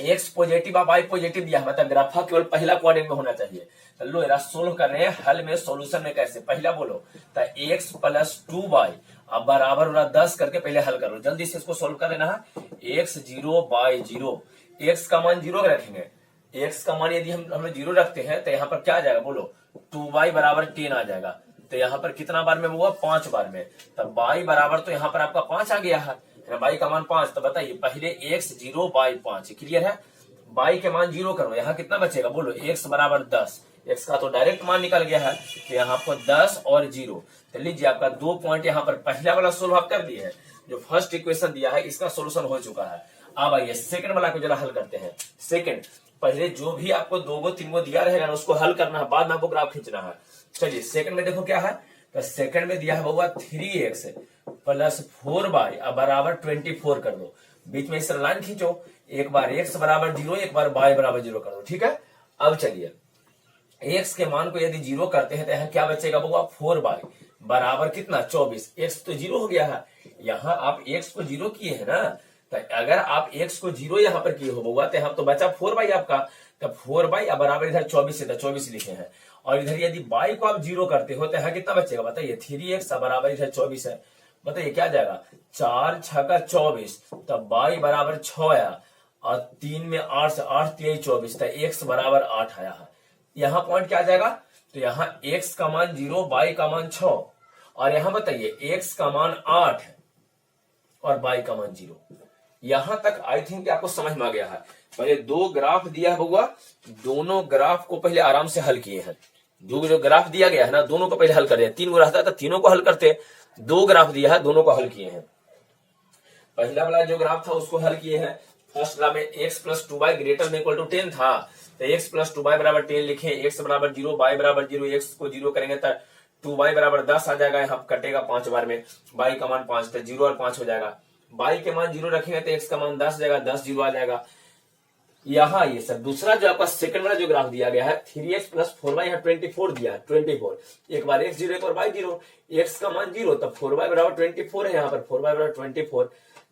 एक्स पॉजिटिव और वाई पॉजिटिव दिया, मतलब ग्राफा केवल पहला क्वाड्रेंट में होना चाहिए। तो लो यार सोल्व कर रहे हैं, हल में सोल्यूशन में कैसे, पहला बोलो तो एक्स प्लस 2y अब बराबर 10 करके पहले हल करो, जल्दी से इसको सोल्व कर लेना है। एक्स 0 बाई 0, एक्स का मान 0 रखेंगे, एक्स का मान यदि हम 0 रखते हैं तो यहाँ पर क्या आ जाएगा बोलो, 2y बराबर 10 आ जाएगा। तो यहाँ पर कितना बार में हुआ, 5 बार में। तब y बराबर तो यहाँ पर आपका 5 आ गया है, y का मान 5। तो बताइए पहले x 0 बाई 5, क्लियर है? y के मान 0 करो, यहाँ कितना बचेगा बोलो, x बराबर 10, x का तो डायरेक्ट मान निकल गया है, तो यहाँ आपको 10 और 0। तो लीजिए आपका 2 पॉइंट यहाँ पर पहला वाला सोल्व आप कर दिए है, जो फर्स्ट इक्वेशन दिया है इसका सोल्यूशन हो चुका है। अब आइए सेकंड वाला को जरा हल करते हैं। सेकंड, पहले जो भी आपको 2 3 दिया रहेगा ना उसको हल करना है, बाद में आपको ग्राफ खींचना है। चलिए सेकंड में देखो क्या है, तो सेकंड में दिया है बउआ 3x प्लस 4y अब बराबर 24 कर दो, बीच में इस लाइन खींचो, एक बार x बराबर 0, एक बार y बराबर 0 कर दो, ठीक है? अब चलिए x के मान को यदि 0 करते हैं तो यहाँ क्या बचेगा बउआ, 4y बराबर कितना, 24। x तो 0 हो गया है, यहाँ आप x को 0 किए है ना, तो अगर आप x को 0 यहाँ पर किए हो बउआ, तो यहाँ तो बचा 4y आपका, तो 4y बराबर इधर 24 है, तो 24 लिखे हैं। और इधर यदि y को आप 0 करते हो तो यहाँ कितना बचेगा बताइए, 3x बराबर इधर 24 है, बताइए क्या जाएगा, 4 6 का 24, तब y बराबर 6 आया, और 3 में 8 से 8 3 24, तो x बराबर 8 आया है। यहाँ पॉइंट क्या आ जाएगा, तो यहाँ x का मान 0, y का मान 6, और यहाँ बताइए x का मान 8 और y का मान 0। यहां तक आई थिंक आपको समझ में आ गया है। पहले 2 ग्राफ दिया है बउआ, दोनों ग्राफ को पहले आराम से हल किए हैं। जो ग्राफ दिया गया है ना, दोनों को पहले हल कर दिया। 3 गो रहता था, तीनों को हल करते। 2 ग्राफ दिया है, दोनों को हल किए हैं। पहला वाला जो ग्राफ था उसको हल किए हैं। फर्स्ट ग्राफ में x plus 2y greater than equal to 10 था, तो x प्लस 2y बराबर 10 लिखे, x बराबर 0, y बराबर 0, x को 0 करेंगे तो 2y बराबर 10 आ जाएगा, यहाँ कटेगा 5 बार में, y का मान 5, तो 0 और 5 हो जाएगा। y के मान 0 रखेंगे तो x का मान 10 जाएगा, 10 0 आ जाएगा। यहाँ ये सर दूसरा जो आपका सेकंड वाला जो ग्राफ दिया गया है, 3x प्लस 4y, यहाँ 24 दिया है, 24, एक बार x 0 एक बार y 0, x का मान 0, तब 4y बराबर 24 है, यहाँ पर 4y बराबर 24,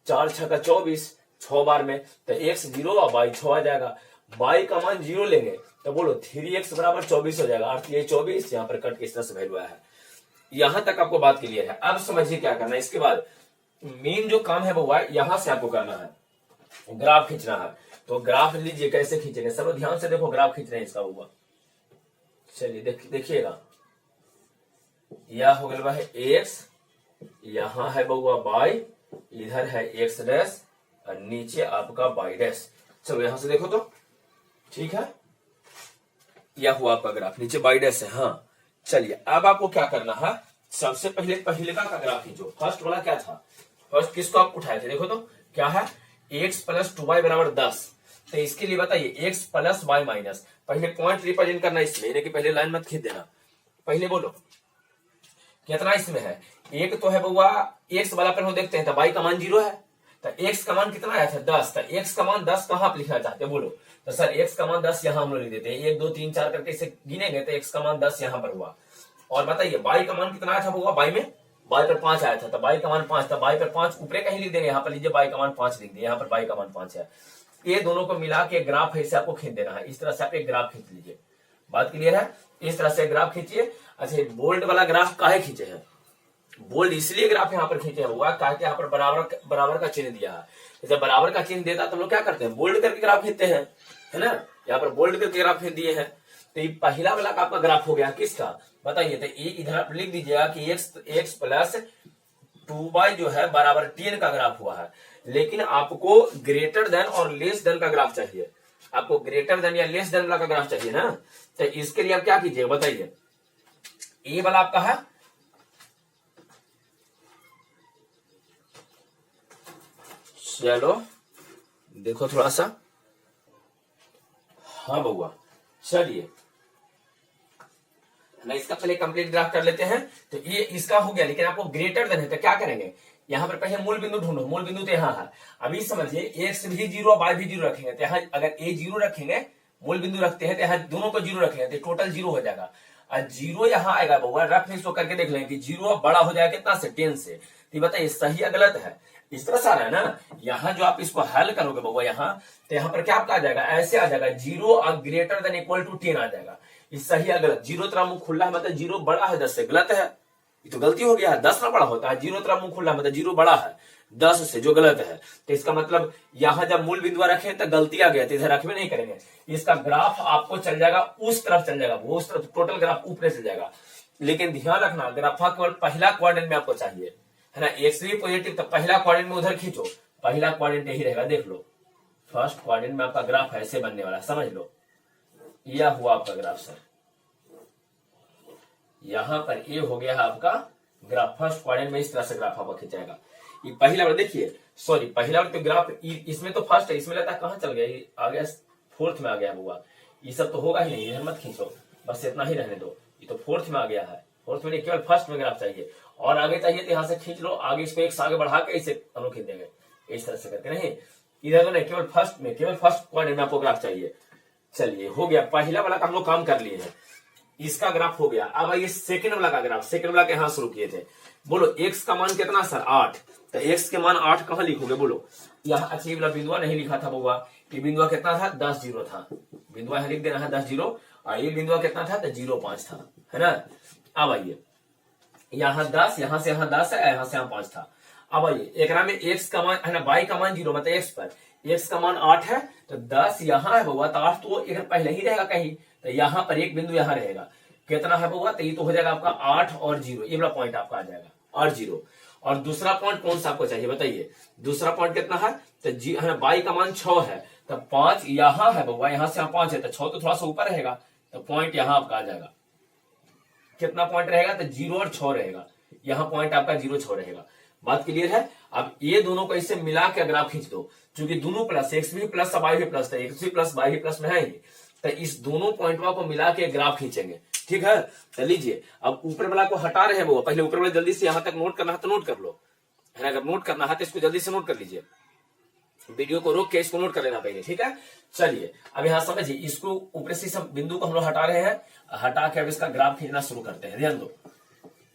4 6 का 24, 6 बार में, तो x 0 और y 6 आ जाएगा। y का मान 0 लेंगे तो बोलो 3x बराबर 24 हो जाएगा, 8 24, यहाँ पर कट के इस तरह से वैल्यू आया है। यहां तक आपको बात क्लियर है। अब समझिए क्या करना है, इसके बाद मेन जो काम है वो यहां से आपको करना है, ग्राफ खींचना है। तो ग्राफ लीजिए कैसे खींचेंगे, सब ध्यान से देखो, ग्राफ खींच रहे हैं इसका हुआ। चलिए देखिएगा, यह हो गया है x, यहां है बउआ y, इधर है x डैश और नीचे आपका y डैश। चलो यहां से देखो तो ठीक है, यह हुआ आपका ग्राफ, नीचे y डैश है। हाँ चलिए अब आपको क्या करना है, सबसे पहले पहले का ग्राफ खींचो। फर्स्ट वाला क्या था, फर्स्ट किसको आप उठाए थे, देखो तो क्या है, x प्लस 2y बराबर 10। तो इसके लिए बताइए x प्लस y माइनस, पहले पॉइंट रिप्रेजेंट करना इसमें, यानी कि पहले लाइन मत खींच देना, पहले बोलो कितना इसमें है। एक तो है बउआ x वाला पर हम देखते हैं, तो y का मान 0 है, तो x का मान कितना आया था 10, तो x का मान 10 कहाँ आप लिखना चाहते हैं बोलो, तो सर x का मान 10 यहाँ हम लोग लिख देते हैं, 1 2 3 4 करके इसे गिनेंगे तो x का मान 10 यहाँ पर हुआ। और बताइए y का मान कितना आया था बउआ, y में y पर 5 आया था, तो y का मान 5, तो y पर 5 ऊपरे कहीं लिख देंगे, यहाँ पर लीजिए y का मान 5 लिख दिए, यहाँ पर y का मान 5 है। ये दोनों को मिला के ग्राफ ऐसे आपको खींच देना है, इस तरह से आप एक ग्राफ खींच लीजिए। बात क्लियर है, इस तरह से ग्राफ खींचिए। अच्छा बोल्ड वाला ग्राफ काहे खींचे हैं, बोल्ड इसलिए ग्राफ यहाँ पर खींचे हुआ ताकि यहाँ पर बराबर का चिन्ह दिया है। जब बराबर का चिन्ह देता तो हम लोग क्या करते हैं, बोल्ड करके ग्राफ खींचते हैं, है ना, यहाँ पर बोल्ड करके ग्राफ खींच दिए हैं। तो ये पहला वाला का आपका ग्राफ हो गया किसका बताइए, तो ये इधर आप लिख दीजिएगा कि x प्लस 2y जो है बराबर 10 का ग्राफ हुआ है। लेकिन आपको ग्रेटर देन और लेस देन का ग्राफ चाहिए, आपको ग्रेटर देन या लेस देन का ग्राफ चाहिए ना, तो इसके लिए आप क्या कीजिए बताइए, ये वाला आपका है, चलो देखो थोड़ा सा, हाँ बउआ चलिए ना। इसका पहले कंप्लीट ग्राफ कर लेते हैं। तो ये इसका हो गया, लेकिन आपको ग्रेटर देन है तो क्या करेंगे, यहाँ पर पहले मूल बिंदु ढूंढो। मूल बिंदु तो यहाँ है। अभी समझिए एक्स भी जीरो और वाई भी जीरो रखेंगे तो यहाँ अगर ए जीरो रखेंगे, मूल बिंदु रखते हैं तो यहाँ दोनों को जीरो रखेंगे तो टोटल जीरो हो जाएगा। और जीरो यहाँ आएगा बउआ, रफ इसको करके देख लेंगे कि जीरो बड़ा हो जाएगा कितना से, 10 से। तो बताइए सही या गलत है। इस तरह से आ रहा है ना। यहाँ जो आप इसको हल करोगे बउआ यहाँ, तो यहाँ पर क्या आपका आ जाएगा, ऐसे आ जाएगा, जीरो और ग्रेटर देन इक्वल टू 10 आ जाएगा। ये सही या गलत। जीरो तरह मुंह खुला है मतलब जीरो बड़ा है 10 से, गलत है। ये तो गलती हो गया है, 10 ना बड़ा होता है। जीरो तरह मुंह खुला मतलब जीरो बड़ा है 10 से, जो गलत है। तो इसका मतलब यहाँ जब मूल बिंदु रखे तो गलती आ गया, तो इधर रखबे नहीं करेंगे। इसका ग्राफ आपको चल जाएगा उस तरफ चल जाएगा, वो उस तरफ, टोटल ग्राफ ऊपर चल जाएगा। लेकिन ध्यान रखना, ग्राफा केवल पहला क्वाड्रेंट में आपको चाहिए, है ना। एक्स भी पॉजिटिव तो पहला क्वाड्रेंट में उधर खींचो, पहला क्वाड्रेंट यही रहेगा। देख लो फर्स्ट क्वाड्रेंट में आपका ग्राफ ऐसे बनने वाला, समझ लो। यह हुआ आपका ग्राफ सर, यहां पर ये हो गया है आपका ग्राफ। फर्स्ट क्वाड्रेंट में इस तरह से ग्राफ आपका खिंचाएगा। ये पहला बार देखिए, सॉरी पहला बार तो ग्राफ इसमें तो फर्स्ट है, इसमें लगता है कहां चल गया, ये आ गया फोर्थ में आ गया हुआ। ये सब तो होगा ही नहीं, इधर मत खींचो, बस इतना ही रहने दो। ये तो फोर्थ में आ गया है, फोर्थ में नहीं, केवल फर्स्ट में ग्राफ चाहिए। और आगे चाहिए तो यहाँ से खींच लो, आगे इसको एक आगे बढ़ा के इसे हम लोग खींच देंगे इस तरह से करके। नहीं इधर तो नहीं, केवल फर्स्ट में, केवल फर्स्ट क्वाड्रेंट में आपको ग्राफ चाहिए। चलिए हो गया, पहला वाला का हम लोग काम कर लिए हैं, इसका ग्राफ हो गया। अब आइए सेकंड वाला का ग्राफ। सेकंड वाला के यहां शुरू किए थे। बोलो एक्स का मान कितना सर, 8। तो एक्स के मान 8 कहां लिखोगे बोलो, यहाँ। अच्छा ये वाला बिंदुआ नहीं लिखा था बउआ, ये बिंदुआ कितना था, 10 जीरो था। बिंदुआ लिख देना है 10 जीरो, और ये बिंदुआ कितना था, तो 0.5 था, है ना। अब आइए यहाँ 10, यहाँ से यहाँ 10 है, यहाँ से यहाँ 5 था। अब आइए एक में एक्स का मान है ना, वाई का मान 0 मतलब एक्स पर, एक्स का मान 8 है तो 10 यहाँ है बउआ, तो 8 तो एक पहले ही रहेगा कहीं, तो यहाँ पर एक बिंदु यहाँ रहेगा। कितना है बउआ, तो ये तो हो जाएगा आपका 8 और 0, ये वाला पॉइंट आपका आ जाएगा, और 0। और दूसरा पॉइंट कौन सा आपको चाहिए बताइए, दूसरा पॉइंट कितना है, तो जी है ना, वाई का मान 6 है, तो 5 यहाँ है बउआ, यहाँ से यहाँ 5 है, तो 6 तो थोड़ा सा ऊपर रहेगा, तो पॉइंट यहाँ आपका आ जाएगा। कितना पॉइंट रहेगा, तो 0 और 6 रहेगा, यहाँ पॉइंट आपका 0 6 रहेगा। बात क्लियर है। अब ये दोनों को इससे मिला के ग्राफ खींच दो, क्योंकि दोनों प्लस, एक्स भी प्लस वाई भी प्लस, तो एक्स भी प्लस वाई भी प्लस में है ही, तो इस दोनों पॉइंटों को मिला के ग्राफ खींचेंगे, ठीक है। तो लीजिए अब ऊपर वाला को हटा रहे हैं वो, पहले ऊपर वाला जल्दी से यहाँ तक नोट करना है तो नोट कर लो, है ना। अगर नोट करना है तो इसको जल्दी से नोट कर लीजिए, वीडियो को रोक के इसको नोट कर लेना पहले, ठीक है। चलिए अब यहाँ समझिए, इसको ऊपर से सब बिंदु को हम लोग हटा रहे हैं, हटा के अब इसका ग्राफ खींचना शुरू करते हैं। ध्यान दो,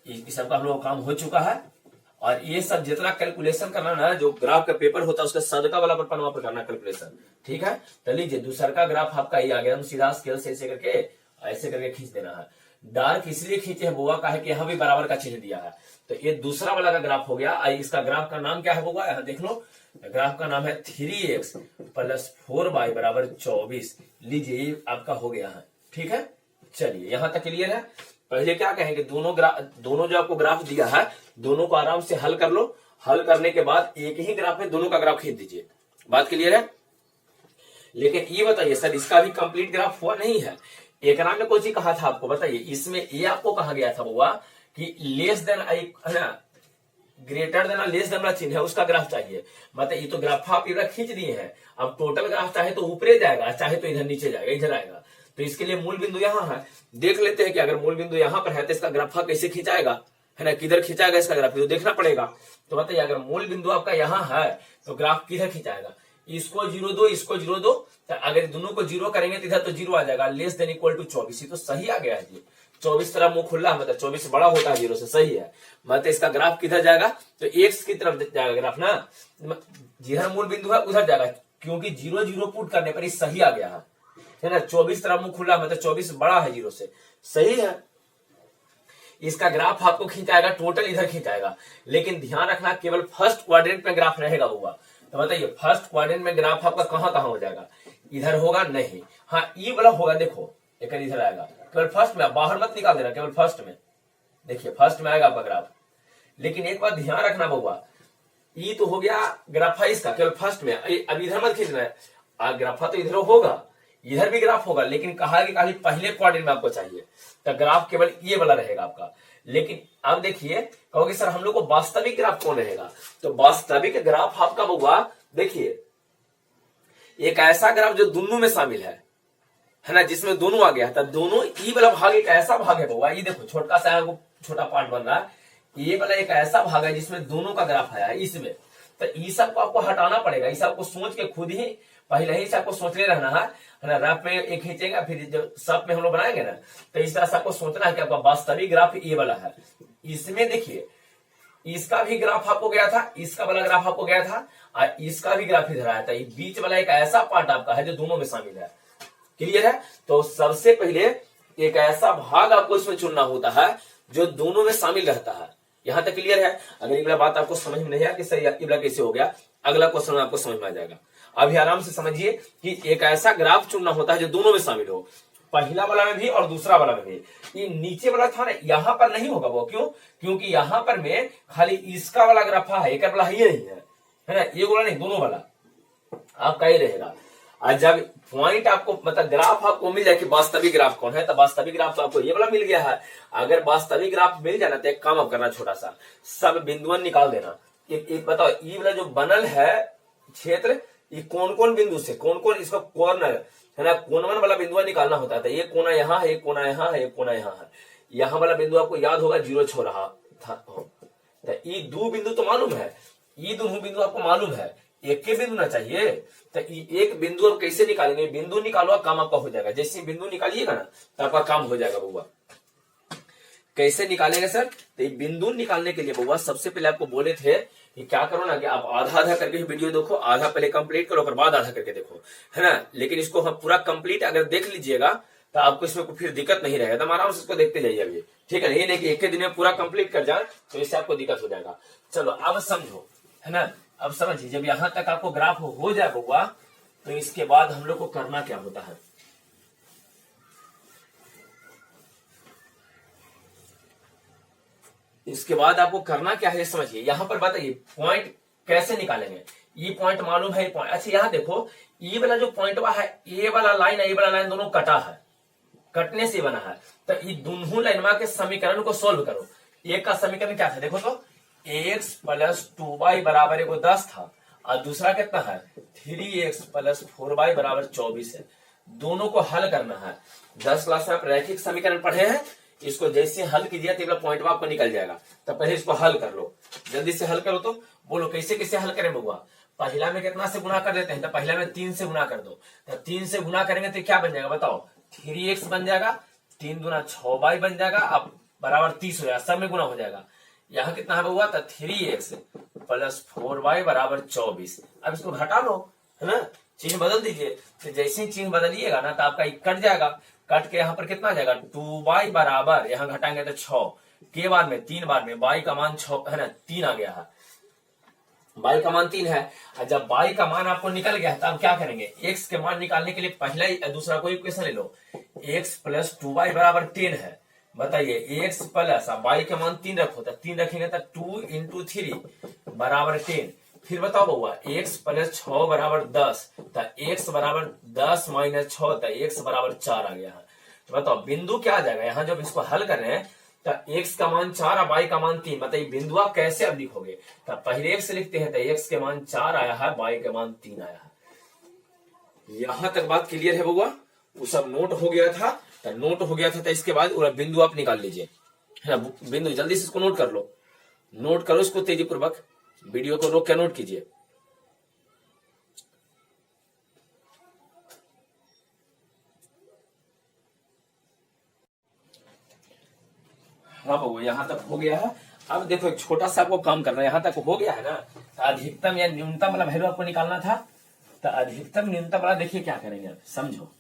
इस सबका हम लोग काम हो चुका है, और ये सब जितना कैलकुलेशन करना ना, जो ग्राफ का पेपर होता है उसका सदका वाला पर पन्ना पर करना कैलकुलेशन, ठीक है। तो लीजिए दूसरा का ग्राफ आपका ये आ गया, हम सीधा स्केल से ऐसे करके खींच देना है। डार्क इसलिए खींचे है बुआ का है कि यहाँ भी बराबर का चिन्ह दिया है, तो ये दूसरा वाला का ग्राफ हो गया। इसका ग्राफ का नाम क्या है बुआ, यहाँ देख लो, ग्राफ का नाम है 3x + 4y = 24। लीजिए ये आपका हो गया है, ठीक है। चलिए यहां तक क्लियर है। पहले क्या कहेंगे, दोनों जो आपको ग्राफ दिया है, दोनों को आराम से हल कर लो। हल करने के बाद एक ही ग्राफ में दोनों का ग्राफ खींच दीजिए। बात क्लियर है। लेकिन ये बताइए सर, इसका भी कंप्लीट ग्राफ हुआ नहीं है। एक नाम में कोई चीज कहा था आपको, बताइए इसमें ये आपको कहा गया था बुआ कि लेस देन है ना, ग्रेटर देन लेस देन वाला चिन्ह है उसका ग्राफ चाहिए। मतलब ये तो ग्राफ आप इधर खींच दिए हैं, अब टोटल ग्राफ चाहे तो ऊपरे जाएगा, चाहे तो इधर नीचे जाएगा, इधर आएगा। तो इसके लिए मूल बिंदु यहाँ है, देख लेते हैं कि अगर मूल बिंदु यहाँ पर है तो इसका ग्राफा कैसे खिंचाएगा, है ना, किधर खिंचाएगा इसका ग्राफ, तो देखना पड़ेगा। तो बताइए अगर मूल बिंदु आपका यहाँ है तो ग्राफ किधर खिंचाएगा, इसको 0 दो, इसको 0 दो, तो अगर दोनों को 0 करेंगे तो इधर तो 0 आ जाएगा, लेस देन इक्वल टू 24। तो सही आ गया है जी, 24 तरफ मुंह खुला, मतलब 24 बड़ा होता है 0 से, सही है। मतलब इसका ग्राफ किधर जाएगा, तो एक्स की तरफ जाएगा ग्राफ ना, जिधर मूल बिंदु है उधर जाएगा, क्योंकि 0 0 पुट करने पर ही सही आ गया है ना। 24 तरफ मुंह खुला मतलब 24 बड़ा है 0 से, सही है। इसका ग्राफ आपको खींचाएगा, टोटल इधर खींचाएगा, लेकिन ध्यान रखना केवल फर्स्ट क्वाड्रेंट में ग्राफ रहेगा हुआ। तो बताइए फर्स्ट क्वाड्रेंट में ग्राफ आपका कहां हो जाएगा, इधर होगा नहीं, हाँ ई वाला होगा, देखो एक इधर आएगा, केवल फर्स्ट में, बाहर मत निकाल देना, केवल फर्स्ट में, देखिए फर्स्ट में आएगा आपका ग्राफ। लेकिन एक बात ध्यान रखना बउआ, ई तो हो गया ग्राफा इसका केवल फर्स्ट में, अब इधर मत खींचना है, ग्राफा तो इधर होगा, इधर भी ग्राफ होगा, लेकिन कहा कि खाली पहले क्वाड्रेंट में आपको चाहिए, तो ग्राफ केवल ये वाला रहेगा आपका। लेकिन अब देखिए कहोगे सर हम लोग को वास्तविक ग्राफ कौन रहेगा, तो वास्तविक ग्राफ आपका बउआ देखिए एक ऐसा ग्राफ जो दोनों में शामिल है, है ना, जिसमें दोनों आ गया था, दोनों ई वाला भाग एक ऐसा भाग है बउआ, ये देखो छोटा सा छोटा पार्ट बन रहा है, ये वाला एक ऐसा भाग है जिसमें दोनों का ग्राफ आया है इसमें, तो ई सब को आपको हटाना पड़ेगा, इस सबको सोच के खुद ही पहले ही से आपको सोचने रहना है ना, रफ में एक खींचेगा, फिर जब सब में हम लोग बनाएंगे ना, तो इस तरह से आपको सोचना है कि आपका वास्तविक ग्राफ ये वाला है। इसमें देखिए इसका भी ग्राफ आपको गया था, इसका वाला ग्राफ आपको गया था, और इसका भी ग्राफ इधर आया था, ये बीच वाला एक ऐसा पार्ट आपका है जो दोनों में शामिल है। क्लियर है? तो सबसे पहले एक ऐसा भाग आपको इसमें चुनना होता है जो दोनों में शामिल रहता है। यहां तक क्लियर है? अगर ये बात आपको समझ में नहीं आया कि सही ये कैसे हो गया, अगला क्वेश्चन आपको समझ में आ जाएगा। अभी आराम से समझिए कि एक ऐसा ग्राफ चुनना होता है जो दोनों में शामिल हो, पहला वाला में भी और दूसरा वाला में भी। ये नीचे वाला था ना, यहां पर नहीं होगा वो, क्यों? क्योंकि यहां पर में खाली इसका वाला ग्राफ है, एक वाला ही नहीं है ना, ये वाला नहीं, दोनों वाला आपका ही रहेगा। और जब पॉइंट आपको मतलब ग्राफ आपको मिल जाए कि वास्तविक ग्राफ कौन है, तो वास्तविक ग्राफ तो आपको ये वाला मिल गया है। अगर वास्तविक ग्राफ मिल जाना तो एक काम आप करना, छोटा सा सब बिंदुओं निकाल देना। एक बताओ, ये वाला जो बनल है क्षेत्र, ये कौन कौन बिंदु से, कौन कौन इसका कॉर्नर है ना, कोनवन वाला बिंदु निकालना होता है। तो ये कोना यहाँ है, एक कोना यहाँ है, एक कोना यहाँ है, यहाँ वाला बिंदु आपको याद होगा 0 छो रहा था। तो ये दो बिंदु तो मालूम है, ये दोनों बिंदु आपको मालूम है, एक के बिंदु ना चाहिए। तो एक बिंदु आप कैसे निकालेंगे? बिंदु निकालो, काम आपका हो जाएगा। जैसे बिंदु निकालिएगा ना तो आपका काम हो जाएगा बउआ। कैसे निकालेंगे सर? तो बिंदु निकालने के लिए बउआ सबसे पहले आपको बोले थे कि क्या करो ना कि आप आधा आधा करके वीडियो देखो, आधा पहले कंप्लीट करो, फिर बाद आधा करके देखो, है ना। लेकिन इसको हम पूरा कंप्लीट अगर देख लीजिएगा तो आपको इसमें फिर दिक्कत नहीं रहेगा, तो आराम से इसको देखते जाइए अभी, ठीक है। ये नहीं कि एक ही दिन में पूरा कंप्लीट कर जाए तो इससे आपको दिक्कत हो जाएगा। चलो अब समझो, है ना। अब समझिए, जब यहां तक आपको ग्राफ हो जाए बउआ, तो इसके बाद हम लोग को करना क्या होता है। इसके बाद आपको करना क्या है समझिए। यहां पर बताइए पॉइंट कैसे निकालेंगे। ये पॉइंट मालूम है, पॉइंट अच्छा यहां देखो, ये वाला जो पॉइंट है, ये वाला लाइन है, ये वाला लाइन दोनों कटा है, कटने से बना है। तो ये दोनों लाइनवा के समीकरण को सोल्व करो। एक का समीकरण क्या था देखो तो, x प्लस 2y बराबर एगो 10 था, और दूसरा कितना है 3x प्लस 4y बराबर 24 है। दोनों को हल करना है। 10 क्लास में आप रैखिक समीकरण पढ़े हैं, इसको जैसे हल कीजिए तो पॉइंट आपको निकल जाएगा। तो पहले इसको हल कर लो, जल्दी से हल करो। तो बोलो कैसे कैसे हल करें बउआ। पहला में कितना से गुना कर देते हैं, तो पहला में 3 से गुना कर दो। तो 3 से गुना करेंगे तो क्या बन जाएगा बताओ, 3x बन जाएगा, 3 दूना 6y बन जाएगा, अब बराबर 30 हो जाएगा, सब में गुना हो जाएगा। यहाँ कितना है बउआ, तो 3x प्लस 4y बराबर 24। अब इसको घटा लो, है ना, चिन्ह बदल दीजिए। तो जैसे ही चिन्ह बदलिएगा ना तो आपका कट जाएगा, कट के यहाँ पर कितना आ जाएगा 2y बराबर, यहाँ घटाएंगे तो 6 के बार में 3 बार में y का मान 6 है ना, 3 आ गया है, y का मान 3 है। और जब y का मान आपको निकल गया तब क्या करेंगे, x के मान निकालने के लिए पहला ही दूसरा कोई इक्वेशन ले लो। x प्लस 2y बराबर 10 है। बताइए x प्लस y के मान 3 रखो, तो 3 रखेंगे तो 2 इंटू 3 बराबर 10। फिर बताओ बउआ, x प्लस 6 बराबर 10, तो x बराबर 10 माइनस 6, तो x बराबर 4 आ गया है। तो बताओ बिंदु क्या आ जाएगा। यहाँ जब इसको हल कर रहे हैं तो x का मान 4 और y का मान 3। बताइए बिंदु आप कैसे अब लिखोगे। तो पहले x लिखते हैं, तो x के मान 4 आया है, y के मान 3 आया है। यहां तक बात क्लियर है बउआ। वो सब नोट हो गया था, तो नोट हो गया था, तो इसके बाद बिंदु आप निकाल लीजिए, है ना। बिंदु जल्दी से इसको नोट कर लो, नोट करो इसको तेजी पूर्वक, वीडियो को रोक के नोट कीजिए। हाँ बबू, यहाँ तक हो गया है। अब देखो एक छोटा सा आपको काम करना है, यहाँ तक हो गया है ना। तो अधिकतम या न्यूनतम वाला वैल्यू आपको निकालना था। तो अधिकतम न्यूनतम वाला देखिए क्या करेंगे आप, समझो।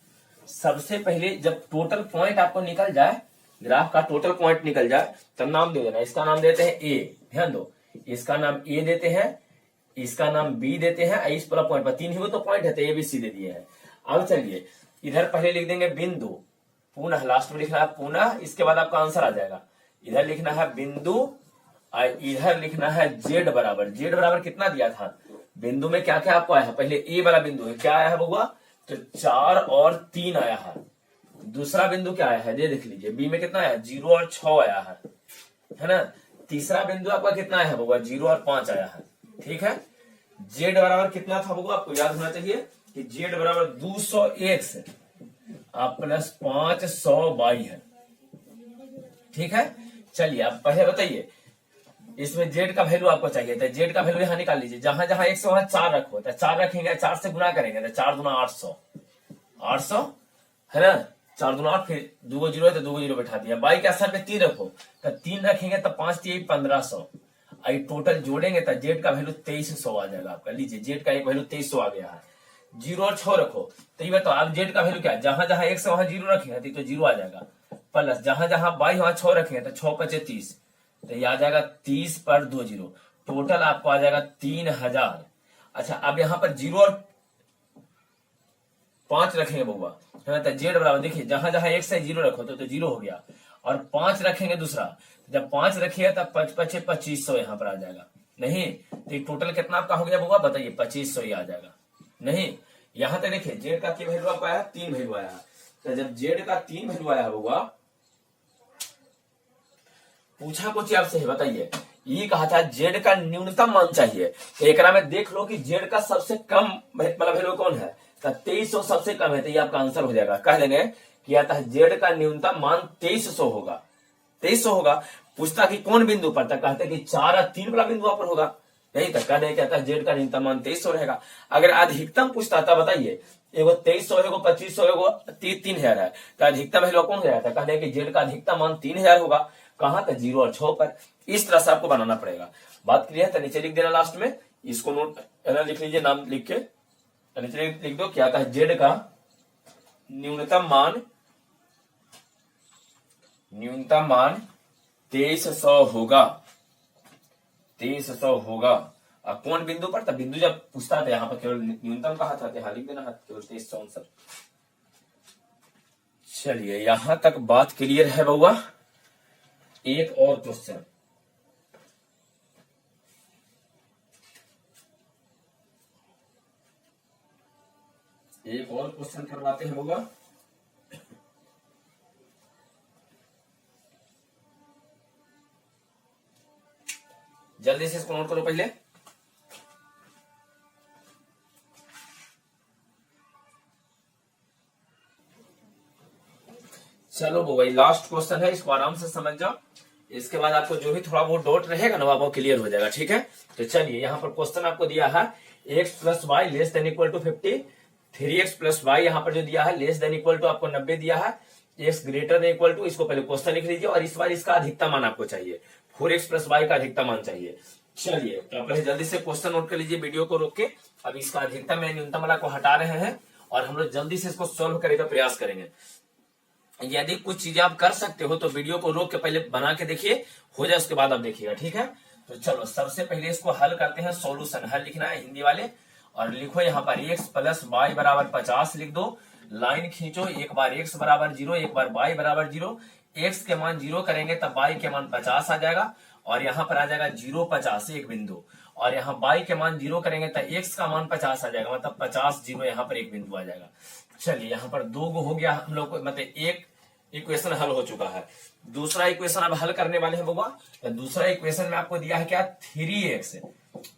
सबसे पहले जब टोटल पॉइंट आपको निकल जाए, ग्राफ का टोटल पॉइंट निकल जाए, तब नाम दे देना। इसका नाम देते हैं ए, ध्यान दो, इसका नाम ए देते हैं, इसका नाम बी देते हैं, इस पूरा पॉइंट पर 3 ही वो तो पॉइंट है, तो ए बी सी दे दिए हैं। अब चलिए इधर पहले लिख देंगे बिंदु, पुनः लास्ट में लिखना है पुनः, इसके बाद आपका आंसर आ जाएगा। इधर लिखना है बिंदु और इधर लिखना है जेड बराबर। जेड बराबर कितना दिया था बिंदु में, क्या क्या आपको आया है। पहले ए वाला बिंदु है, क्या आया है बउआ, तो 4 और 3 आया है। दूसरा बिंदु क्या आया है ये देख लीजिए, बी में कितना आया, 0 और 6 आया है ना। तीसरा बिंदु आपका कितना आया है बउआ, 0 और 5 आया है, ठीक है। जेड बराबर कितना था बउआ, आपको याद होना चाहिए कि जेड बराबर 201 से, अब प्लस 500y है। ठीक है, चलिए अब पहले बताइए इसमें जेड का वैल्यू आपको चाहिए था, जेड का वैल्यू यहाँ निकाल लीजिए, जहां जहां 1 से वहां 4 रखो, तो 4 रखेंगे, 4 से गुना करेंगे तो 4 दूना 800, 800 है ना, 4 दूना 8, फिर 2 जीरो है तो 2 जीरो बैठा दिया। बाई के स्थान पे 3 रखो, तो 3 रखेंगे तो 5 3 1500, आई टोटल जोड़ेंगे तो जेड का वैल्यू 2300 आ जाएगा आपका। लीजिए जेड का एक वैल्यू 2300 आ गया है। जीरो और 6 रखो, तो ये बताओ अब जेड का वैल्यू क्या है, जहां जहां 1 से वहां 0 रखेंगे तो जीरो आ जाएगा, प्लस जहां जहां बाई वहां 6 रखेंगे तो 6 5 30, तो ये आ जाएगा 30 पर 2 जीरो, टोटल आपको आ जाएगा 3000। अच्छा अब यहाँ पर 0 और 5 रखेंगे बउआ, तो जेड बराबर देखिए जहां जहां 1 से 0 रखो तो 0 हो गया, और 5 रखेंगे दूसरा, जब 5 रखिए तब 5 5 2500 यहाँ पर आ जाएगा। नहीं तो टोटल कितना आपका हो गया बउआ बताइए, 2500 ही आ जाएगा। नहीं यहां तक देखिए जेड का क्या वैल्यू आपको आया, 3 वैल्यू आया, तो जब जेड का 3 वैल्यू आया बउआ, पूछा कुछ आपसे बताइए, ये कहा था जेड का न्यूनतम मान चाहिए, तो एक में देख लो कि जेड का सबसे कम मतलब वैल्यू कौन है, तो 2300 सबसे कम है, तो ये आपका आंसर हो जाएगा। कह देंगे कि आता है जेड का न्यूनतम मान 2300 होगा, 2300 होगा। पूछता कि कौन बिंदु पर, तक कहते कि 4 और 3 वाला बिंदु पर होगा, नहीं तक कहते कहता है जेड का न्यूनतम मान 2300 रहेगा। अगर अधिकतम पूछता था बताइए, एगो 2300 एगो 2500 एगो 3000 है, तो अधिकतम वैल्यू कौन गया था, कहने कि जेड का अधिकतम मान 3000 होगा, कहां तक 0 और 6 पर। इस तरह से आपको बनाना पड़ेगा। बात क्लियर है, तो नीचे लिख देना लास्ट में, इसको नोट लिख लीजिए, नाम लिख के नीचे लिख दो क्या आता है, जेड का न्यूनतम मान 2300 होगा, 2300 होगा। अब कौन बिंदु पर, तब बिंदु जब पूछता था यहाँ पर केवल न्यूनतम कहा था, यहाँ लिख देना केवल 2300 आंसर। चलिए यहां तक बात क्लियर है बउआ। एक और क्वेश्चन, एक और क्वेश्चन करवाते हैं बउआ। जल्दी से इसको नोट करो पहले। चलो वो भाई लास्ट क्वेश्चन है, इसको आराम से समझ जाओ, इसके बाद आपको जो भी थोड़ा बहुत डाउट रहेगा ना वो क्लियर हो जाएगा। ठीक है, तो चलिए यहाँ पर क्वेश्चन आपको दिया है x plus y less than equal to 50, 3x plus y यहाँ पर जो दिया है लेस देन इक्वल टू आपको 90 दिया है, x greater than equal to, इसको पहले क्वेश्चन लिख लीजिए, और इस बार इसका अधिकतम मान आपको चाहिए, 4x प्लस वाई का अधिकतम मान चाहिए। चलिए तो पहले जल्दी से क्वेश्चन नोट कर लीजिए, वीडियो को रोक के। अब इसका अधिकतम में न्यूनतम वाला को हटा रहे हैं, और हम लोग जल्दी से इसको सोल्व करने का प्रयास करेंगे। यदि कुछ चीजें आप कर सकते हो तो वीडियो को रोक के पहले बना के देखिए, हो जाए उसके बाद आप देखिएगा। ठीक है, तो चलो सबसे पहले इसको हल करते हैं। सॉल्यूशन हल लिखना है हिंदी वाले, और लिखो यहाँ पर x प्लस वाई बराबर 50 लिख दो, लाइन खींचो, एक बार x बराबर 0, एक बार y बराबर 0, x के मान 0 करेंगे तब y के मान 50 आ जाएगा, और यहाँ पर आ जाएगा 0 50 एक बिंदु, और यहाँ y के मान 0 करेंगे तो x का मान 50 आ जाएगा, मतलब 50 0 यहाँ पर एक बिंदु आ जाएगा। चलिए यहाँ पर 2 हो गया हम लोग को, मतलब एक इक्वेशन हल हो चुका है। दूसरा इक्वेशन अब हल करने वाले हैं बउआ। तो दूसरा इक्वेशन में आपको दिया है क्या, 3x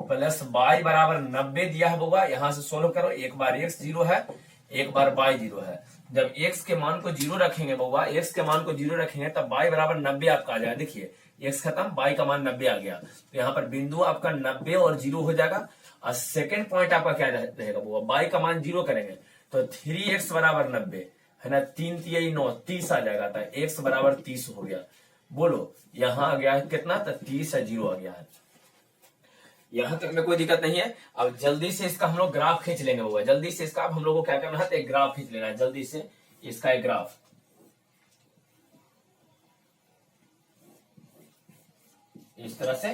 प्लस वाई बराबर 90 दिया है बउआ। यहां से सोल्व करो, एक बार x 0 है, एक बार y 0 है। जब x के मान को 0 रखेंगे बउआ, x के मान को 0 रखेंगे तब y बराबर 90 आपका आ जाएगा। देखिए x खत्म, y का मान 90 आ गया, तो यहाँ पर बिंदु आपका 90 और 0 हो जाएगा। और सेकेंड पॉइंट आपका क्या रहेगा बउआ, y का मान 0 करेंगे तो 3x बराबर 90 है ना, 3 3 9 30 आ जाएगा, था x बराबर 30 हो गया। बोलो यहाँ आ गया है कितना, तो 30 है, 0 आ गया है। यहां तक में कोई दिक्कत नहीं है। अब जल्दी से इसका हम लोग ग्राफ खींच लेंगे बउआ, जल्दी से इसका अब हम लोग को क्या करना है, तो एक ग्राफ खींच लेना है जल्दी से, इसका एक ग्राफ। इस तरह से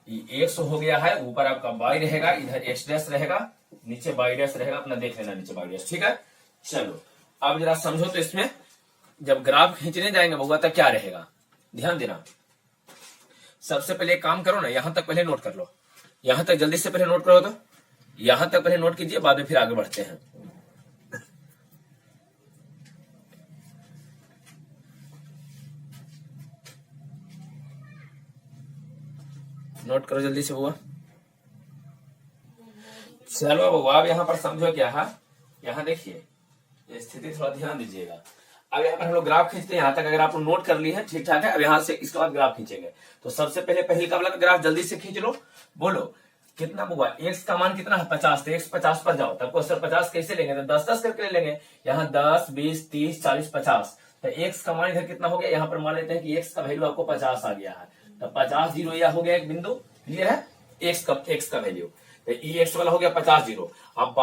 ये x हो गया है, ऊपर आपका y रहेगा, इधर x डैश रहेगा, नीचे y डैश रहेगा, अपना देख लेना नीचे y डैश। ठीक है, चलो अब जरा समझो, तो इसमें जब ग्राफ खींचने जाएंगे बउआ तो क्या रहेगा, ध्यान देना। सबसे पहले एक काम करो ना, यहां तक पहले नोट कर लो, यहां तक जल्दी से पहले नोट करो, तो यहां तक पहले नोट कीजिए, बाद में फिर आगे बढ़ते हैं। नोट करो जल्दी से बउआ। चलो बउआ अब यहां पर समझो क्या है, यहां देखिए ये स्थिति थोड़ा ध्यान दीजिएगा। अब यहाँ पर हम लोग ग्राफ खींचते हैं, यहाँ तक अगर आप नोट कर लिए हैं ठीक ठाक है। अब यहाँ से इसके बाद ग्राफ खींचेंगे। तो सबसे पहले पहले का वाला ग्राफ जल्दी से खींच लो। बोलो कितना हुआ, x का मान कितना है 50, तो x 50 पर जाओ। तब क्वेश्चन 50 कैसे लेंगे, तो 10-10 करके ले लेंगे। यहाँ 10, 20, 30, 40, 50, तो x का मान इधर कितना हो गया, यहाँ पर मान लेते हैं कि x का वैल्यू आपको 50 आ गया है। तो 50 जीरो यह हो गया एक बिंदु, क्लियर है, x का वैल्यू। तो x वाला हो गया 50 जीरो। अब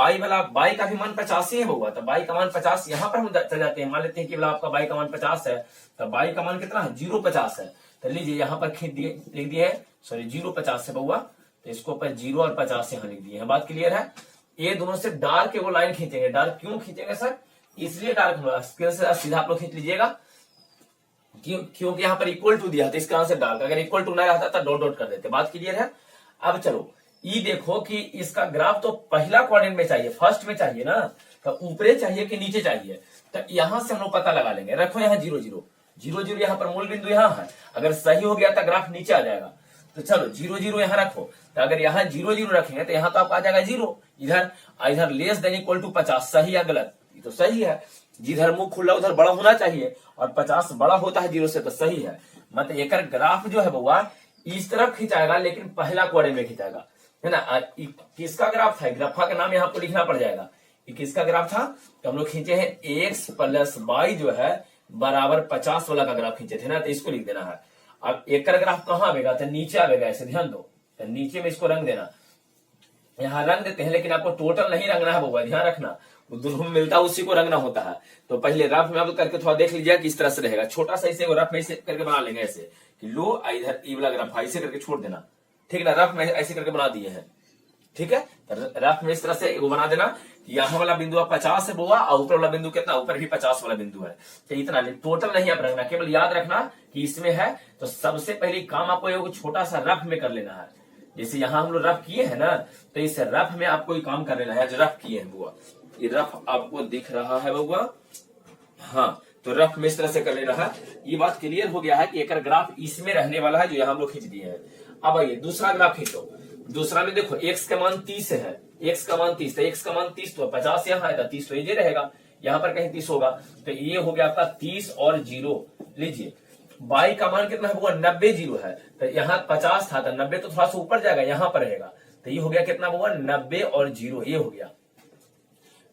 y का भी मान 50 ही है बउआ, तो y का मान 50 यहाँ पर हम चल जाते हैं। मान लेते हैं कि आपका y का मान 50 है, तो y का मान कितना है 0,50 है। तो लीजिए यहाँ पर खींच दिए, लिख दिए, सॉरी 0,50 है बउआ, तो इसको ऊपर 0 और 50 यहाँ लिख दिए हैं। बात क्लियर है। ये दोनों से डार्क वो लाइन खींचेंगे। डार्क क्यों खींचेंगे सर, इसलिए डार्क स्केल से सीधा आप लोग खींच लीजिएगा, क्योंकि यहाँ पर इक्वल टू दिया था, इसका आंसर डार्क। अगर इक्वल टू ना रहता तो डॉट डॉट कर देते। बात क्लियर है। अब चलो ये देखो कि इसका ग्राफ तो पहला क्वाड्रेंट में चाहिए, फर्स्ट में चाहिए ना, तो ऊपरे चाहिए कि नीचे चाहिए। तो यहां से हम लोग पता लगा लेंगे। रखो यहाँ 0 0 0 0, यहाँ पर मूल बिंदु यहाँ है। अगर सही हो गया तो ग्राफ नीचे आ जाएगा। तो चलो 0 0 यहाँ रखो। तो अगर यहाँ 0 0 रखेंगे तो यहाँ तो आपका आ जाएगा 0। इधर लेस देन इक्वल टू 50, सही या गलत, ये तो सही है। जिधर मुंह खुला उधर बड़ा होना चाहिए, और 50 बड़ा होता है 0 से, तो सही है। मतलब एक ग्राफ जो है बउआ इस तरफ खिंचाएगा, लेकिन पहला क्वाड्रेंट में खिंचाएगा, है ना। किसका ग्राफ था, ग्राफा का नाम यहाँ पर लिखना पड़ जाएगा। किसका ग्राफ था, तो हम लोग खींचे हैं x प्लस y जो है बराबर 50 वाला का ग्राफ खींचे थे ना, तो इसको लिख देना है। अब एक ग्राफ कहाँ आवेगा, तो नीचे आवेगा, ऐसे ध्यान दो। तो नीचे में इसको रंग देना, यहाँ रंग देते हैं, लेकिन आपको टोटल नहीं रंगना है बउआ, ध्यान रखना। दोनों में मिलता है उसी को रंगना होता है। तो पहले रफ में आप करके थोड़ा देख लीजिए किस तरह से रहेगा। छोटा सा इसे रफ में ऐसे करके बना लेंगे, ऐसे कि लो इधर ई वाला ग्राफ ऐसे करके छोड़ देना, ठीक है ना। रफ में ऐसे करके बना दिए हैं, ठीक है। रफ में इस तरह से वो बना देना। यहाँ वाला बिंदु 50 है बउआ, और ऊपर वाला बिंदु कितना, ऊपर भी 50 वाला बिंदु है। तो इतना टोटल नहीं आप रखना, केवल याद रखना कि इसमें है। तो सबसे पहले काम आपको छोटा सा रफ में कर लेना है। जैसे यहाँ हम लोग रफ किए हैं ना, तो इस रफ में आपको ये काम कर लेना है जो रफ किए हैं बउआ। ये रफ आपको दिख रहा है बउआ, हाँ। तो रफ में इस तरह से कर लेना है। ये बात क्लियर हो गया है कि एक ग्राफ इसमें रहने वाला है, जो यहाँ हम लोग खींच दिए हैं। अब आइए दूसरा ग्राफ खींचो। दूसरा में देखो x का मान 30 है, x का मान 30, तो x का मान 30 तो 50 यहाँ है, तो 30 तो ये रहेगा, यहाँ पर कहीं 30 होगा। तो ये हो गया आपका 30 और 0। लीजिए y का मान कितना है बउआ, 90 0 है, तो यहाँ 50 था, तो 90 तो थोड़ा सा ऊपर जाएगा, यहाँ पर रहेगा। तो ये हो गया कितना बउआ, 90 और 0, ये हो गया,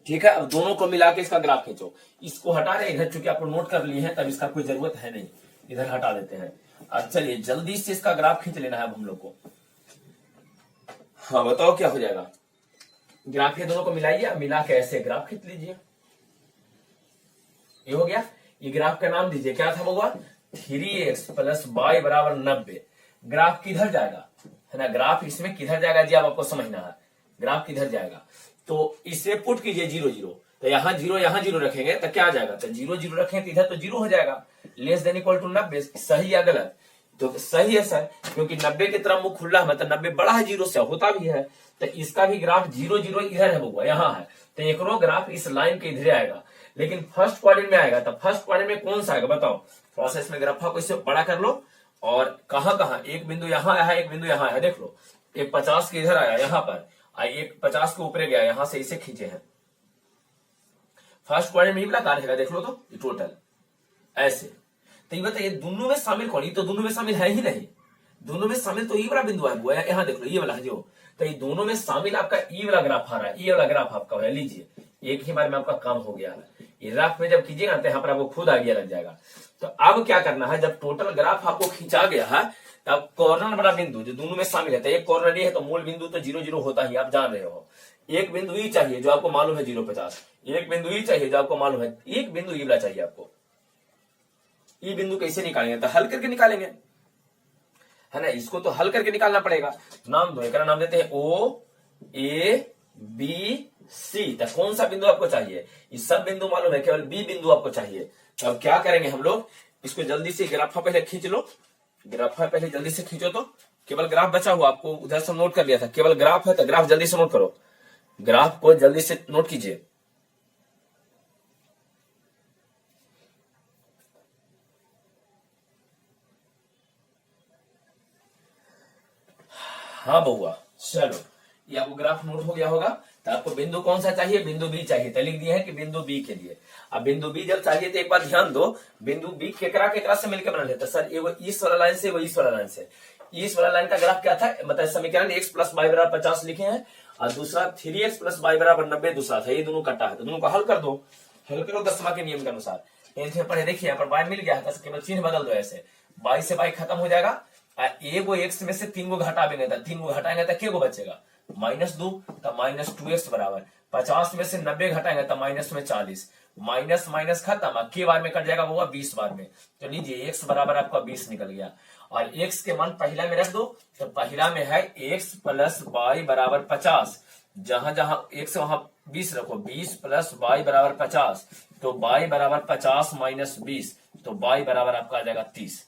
ठीक है। अब दोनों को मिला के इसका ग्राफ खींचो। इसको हटा रहे इधर, चूंकि आप नोट कर लिए हैं तब इसका कोई जरूरत है नहीं, इधर हटा देते हैं। अब चलिए जल्दी से इसका ग्राफ खींच लेना है अब हम लोग को। हाँ बताओ क्या हो जाएगा। ग्राफ ये दोनों को मिलाइए, मिला के ऐसे ग्राफ खींच लीजिए। ये हो गया। ये ग्राफ का नाम दीजिए, क्या था बउआ, 3x प्लस y बराबर 90। ग्राफ किधर जाएगा, है ना, ग्राफ इसमें किधर जाएगा जी, अब आपको समझना है। ग्राफ किधर जाएगा, तो इसे पुट कीजिए 0 0। तो यहाँ 0 रखेंगे तो क्या आ जाएगा, तो 0 0 रखें तो इधर तो 0 हो जाएगा। लेस देन इक्वल टू 90, सही या गलत, तो सही है सर, क्योंकि 90 की तरफ मुंह खुला है, मतलब 90 बड़ा है 0 से, होता भी है। तो इसका भी ग्राफ 0 0 इधर है बउआ, यहाँ है। तो एक ग्राफ इस लाइन के इधर आएगा, लेकिन फर्स्ट क्वाड्रेंट में आएगा। तो फर्स्ट क्वाड्रेंट में कौन सा आएगा बताओ। थोड़ा सा इसमें ग्राफा को इससे बड़ा कर लो, और कहाँ एक बिंदु यहाँ आया है, एक बिंदु यहाँ आया, देख लो। एक 50 के इधर आया यहाँ पर, एक 50 के ऊपर गया, यहाँ से इसे खींचे हैं। फर्स्ट क्वाड्रेंट में ही कार्य रहेगा, देख लो तो ये टोटल ऐसे। तो ये बताइए दोनों में शामिल कौन, ये तो दोनों में शामिल है ही नहीं। दोनों में शामिल तो ये वाला बिंदु है बुआ, यहाँ देख लो ये वाला है जो। तो ये दोनों में शामिल आपका ये वाला ग्राफ आ रहा है, ये वाला ग्राफ आपका है। लीजिए एक ही बार में आपका काम हो गया है। ये ग्राफ में जब कीजिएगा तो यहाँ पर आपको खुद आइडिया लग जाएगा। तो अब क्या करना है, जब टोटल ग्राफ आपको खींचा गया है, तब कॉर्नर वाला बिंदु जो दोनों में शामिल है, तो एक कॉर्नर ये है, तो मूल बिंदु तो 0 0 होता ही, आप जान रहे हो। एक बिंदु ही चाहिए जो आपको मालूम है 0,50, एक बिंदु ही चाहिए जो आपको मालूम है, एक बिंदु ये वाला चाहिए आपको। ये बिंदु कैसे निकालेंगे, तो हल करके निकालेंगे, है ना। इसको तो हल करके निकालना पड़ेगा। नाम दो, एक नाम देते हैं O A B C। तो कौन सा बिंदु आपको चाहिए, ये सब बिंदु मालूम है, केवल B बिंदु आपको चाहिए। तो अब क्या करेंगे हम लोग, इसको जल्दी से ग्राफा पहले खींच लो। ग्राफा पहले जल्दी से खींचो, तो केवल ग्राफ बचा हुआ, आपको उधर से नोट कर लिया था, केवल ग्राफ है, तो ग्राफ जल्दी से नोट करो। ग्राफ को जल्दी से नोट कीजिए। हाँ बउआ चलो, ये आपको ग्राफ नोट हो गया होगा। तो आपको बिंदु कौन सा चाहिए, बिंदु बी चाहिए, तो लिख दिए हैं कि बिंदु बी के लिए। अब बिंदु बी जब चाहिए तो एक बार ध्यान दो, बिंदु बी केकरा केकरा से मिलकर बना लेते सर, एगो इस वाला लाइन से, वो इस वाला लाइन से। इस वाला लाइन का ग्राफ क्या था, मतलब समीकरण x प्लस वाई बराबर 50 लिखे हैं, और दूसरा 3x प्लस वाई बराबर 90 दूसरा था, ये दोनों कटा है, तो दोनों का हल कर दो, हल करो 10वां के नियम के अनुसार। पढ़े देखिए यहाँ पर y मिल गया है, केवल चिन्ह बदल दो, ऐसे y से y खत्म हो जाएगा, एगो x में से 3 गो घटाएंगे, 3 गो घटाएंगे तो क्या गो बचेगा, -2, तो -2x बराबर 50 में से 90 घटाएंगे तो माइनस में 40, माइनस माइनस खत्म, के बार में कट जाएगा वो 20 बार में, तो लीजिए x बराबर आपका 20 निकल गया। और x के मान पहला में रख दो, तो पहला में है x प्लस वाई बराबर 50, जहां जहां x वहां 20 रखो, 20 प्लस वाई बराबर 50, तो y बराबर 50 माइनस 20, तो y बराबर आपका आ जाएगा 30।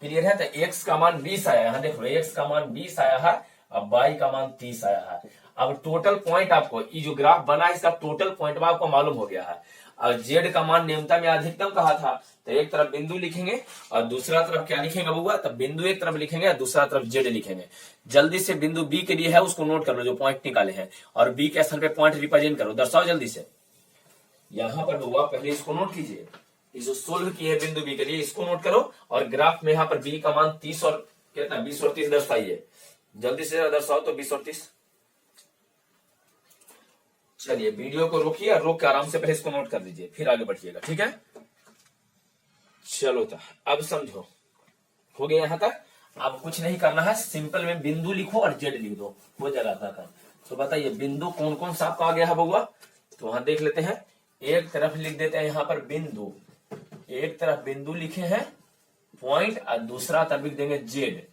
क्लियर है, तो x का मान 20 आया, यहाँ देख लो x का मान 20 आया है, अब y का मान 30 आया है। अब टोटल पॉइंट आपको, ये जो ग्राफ बना है इसका टोटल पॉइंट आपको मालूम हो गया है। और z का मान न्यूनतम या अधिकतम कहा था, तो एक तरफ बिंदु लिखेंगे और दूसरा तरफ क्या लिखेंगे बबुआ, तब बिंदु एक तरफ लिखेंगे और दूसरा तरफ z लिखेंगे। जल्दी से बिंदु b के लिए है उसको नोट कर लो, जो पॉइंट निकाले हैं, और b के स्थान पे पॉइंट रिप्रेजेंट करो, दर्शाओ जल्दी से। यहाँ पर बबुआ पहले इसको नोट कीजिए, ये जो सोल्व किए है बिंदु b के लिए इसको नोट करो, और ग्राफ में यहाँ पर b का मान 30 और कितना 20 और 30 दर्शाइए, जल्दी से दर्शाओ तो 20 और 30। चलिए वीडियो को रोकिए और रोक के आराम से पहले इसको नोट कर लीजिए, फिर आगे बढ़िएगा, ठीक है। चलो तो अब समझो, हो गया यहाँ तक। अब कुछ नहीं करना है, सिंपल में बिंदु लिखो और जेड लिख दो, हो जाएगा आपका। तो बताइए बिंदु कौन कौन सा आपका आ गया है बउआ, तो वहां देख लेते हैं। एक तरफ लिख देते हैं यहाँ पर बिंदु, एक तरफ बिंदु लिखे हैं पॉइंट, और दूसरा तरफ लिख देंगे जेड।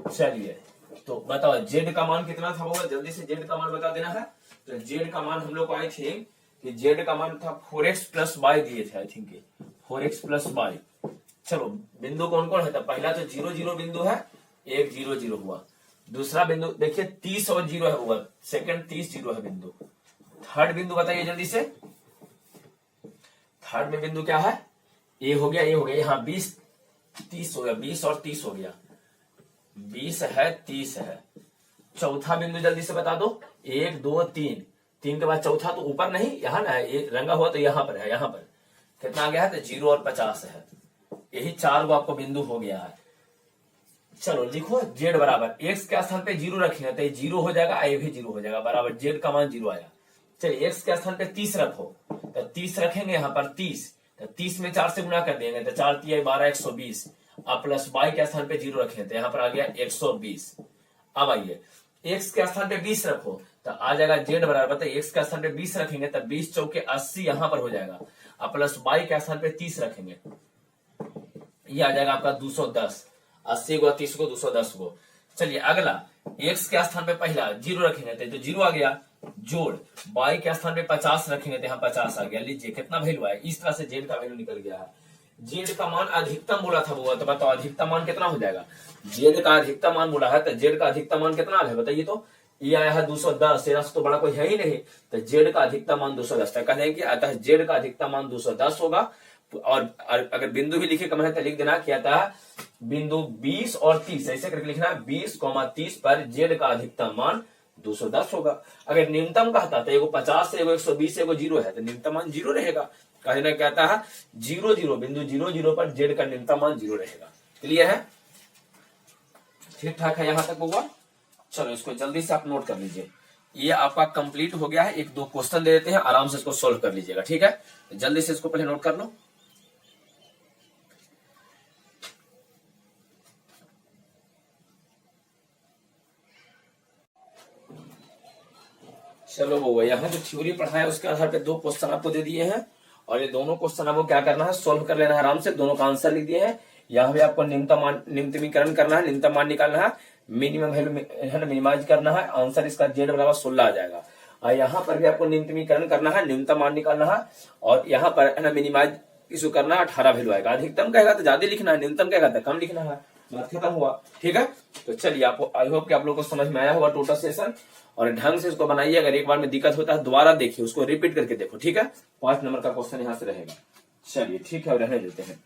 चलिए तो बताओ जेड का मान कितना था बउआ, जल्दी से जेड का मान बता देना है। तो जेड का मान हम लोग को आई थिंक कि जेड का मान था 4x प्लस वाई दिए थे, I think 4x plus Y. चलो बिंदु कौन कौन है, तो पहला तो 0 0 बिंदु है, एक 0 0 हुआ। दूसरा बिंदु देखिए 30 और 0 है हुआ, सेकंड 30 0 है बिंदु। थर्ड बिंदु बताइए जल्दी से, थर्ड में बिंदु क्या है, ये हो गया, ये हो गया, यहाँ 20 30 हो गया, 20 और 30 हो गया, 20 है 30 है। चौथा बिंदु जल्दी से बता दो, 1 2 3, 3 के बाद चौथा तो ऊपर नहीं, यहाँ ना है, ये रंगा हुआ तो यहाँ पर है, यहाँ पर कितना आ गया है, तो 0 और 50 है। यही 4 को आपको बिंदु हो गया है। चलो लिखो जेड बराबर, x के स्थान पे 0 रखेंगे तो ये 0 हो जाएगा, ये भी 0 हो जाएगा, बराबर जेड का मान 0 आया। चलिए x के स्थान पे 30 रखो, तो 30 रखेंगे यहाँ पर 30, तो 30 में 4 से गुना कर देंगे, तो 4 3 12 120, अब प्लस y के स्थान पे 0 रखें तो यहाँ पर आ गया 120। अब आइए x के स्थान पे 20 रखो, तो आ जाएगा z बराबर, बताइए x के स्थान पे 20 रखेंगे तो 20 चौके 80 यहाँ पर हो जाएगा, अब प्लस y के स्थान पे 30 रखेंगे, ये आ जाएगा आपका 210, 80 को 30 को 210 को। चलिए अगला, x के स्थान पे पहला 0 रखेंगे तो 0 आ गया, जोड़ y के स्थान पे 50 रखेंगे तो यहाँ 50 आ गया। लीजिए कितना वैल्यू है, इस तरह से z का वैल्यू निकल गया है। z का मान अधिकतम बोला था वो, तो बताओ अधिकतम मान कितना हो जाएगा, z का अधिकतम मान बोला है, तो z का अधिकतम मान कितना है बताइए, तो ये आया है 210, तेरा तो बड़ा कोई है ही नहीं, तो z का अधिकतम मान 210 तक कहेंगे कि अतः z का अधिकतम मान 210 होगा। और अगर बिंदु भी लिखे कम है तो लिख देना क्या था, बिंदु 20 और 30 ऐसे करके लिखना, 20,30 पर z का अधिकतम मान 210 होगा। अगर न्यूनतम कहता तो एगो 50 एगो 120 एगो 0 है, तो न्यूनतम मान 0 रहेगा। कहना कहता है 0 0 बिंदु 0 0 पर z का न्यूनतम मान 0 रहेगा। क्लियर है, ठीक ठाक है यहाँ तक होगा। चलो इसको जल्दी से आप नोट कर लीजिए, ये आपका कंप्लीट हो गया है। एक दो क्वेश्चन दे देते हैं, आराम से इसको सोल्व कर लीजिएगा, ठीक है। जल्दी से इसको पहले नोट कर लो। चलो वो यहाँ जो थ्योरी पढ़ा है उसके आधार पे दो क्वेश्चन आपको दे दिए हैं, और ये दोनों क्वेश्चन आपको क्या करना है, सोल्व कर लेना है आराम से। दोनों का आंसर लिख दिए हैं। यहाँ पे आपको न्यूनतमीकरण करना है, न्यूनतम मान निकालना है, मिनिमम वैल्यू है ना मिनिमाइज करना है। आंसर इसका z बराबर 16 आ जाएगा। और यहाँ पर भी आपको न्यूनतमीकरण करना है, न्यूनतम मान निकालना है, और यहाँ पर है ना मिनिमाइज इशू करना है, 18 वैल्यू आएगा। अधिकतम कहेगा तो ज्यादा लिखना है, न्यूनतम कहेगा तो कम लिखना है। बात खत्म हुआ, ठीक है। तो चलिए आपको, आई होप कि आप लोगों को समझ में आया होगा टोटल सेशन, और ढंग से इसको बनाइए। अगर एक बार में दिक्कत होता है दोबारा देखिए, उसको रिपीट करके देखो, ठीक है। 5 नंबर का क्वेश्चन यहाँ से रहेगा। चलिए ठीक है, रहने देते हैं।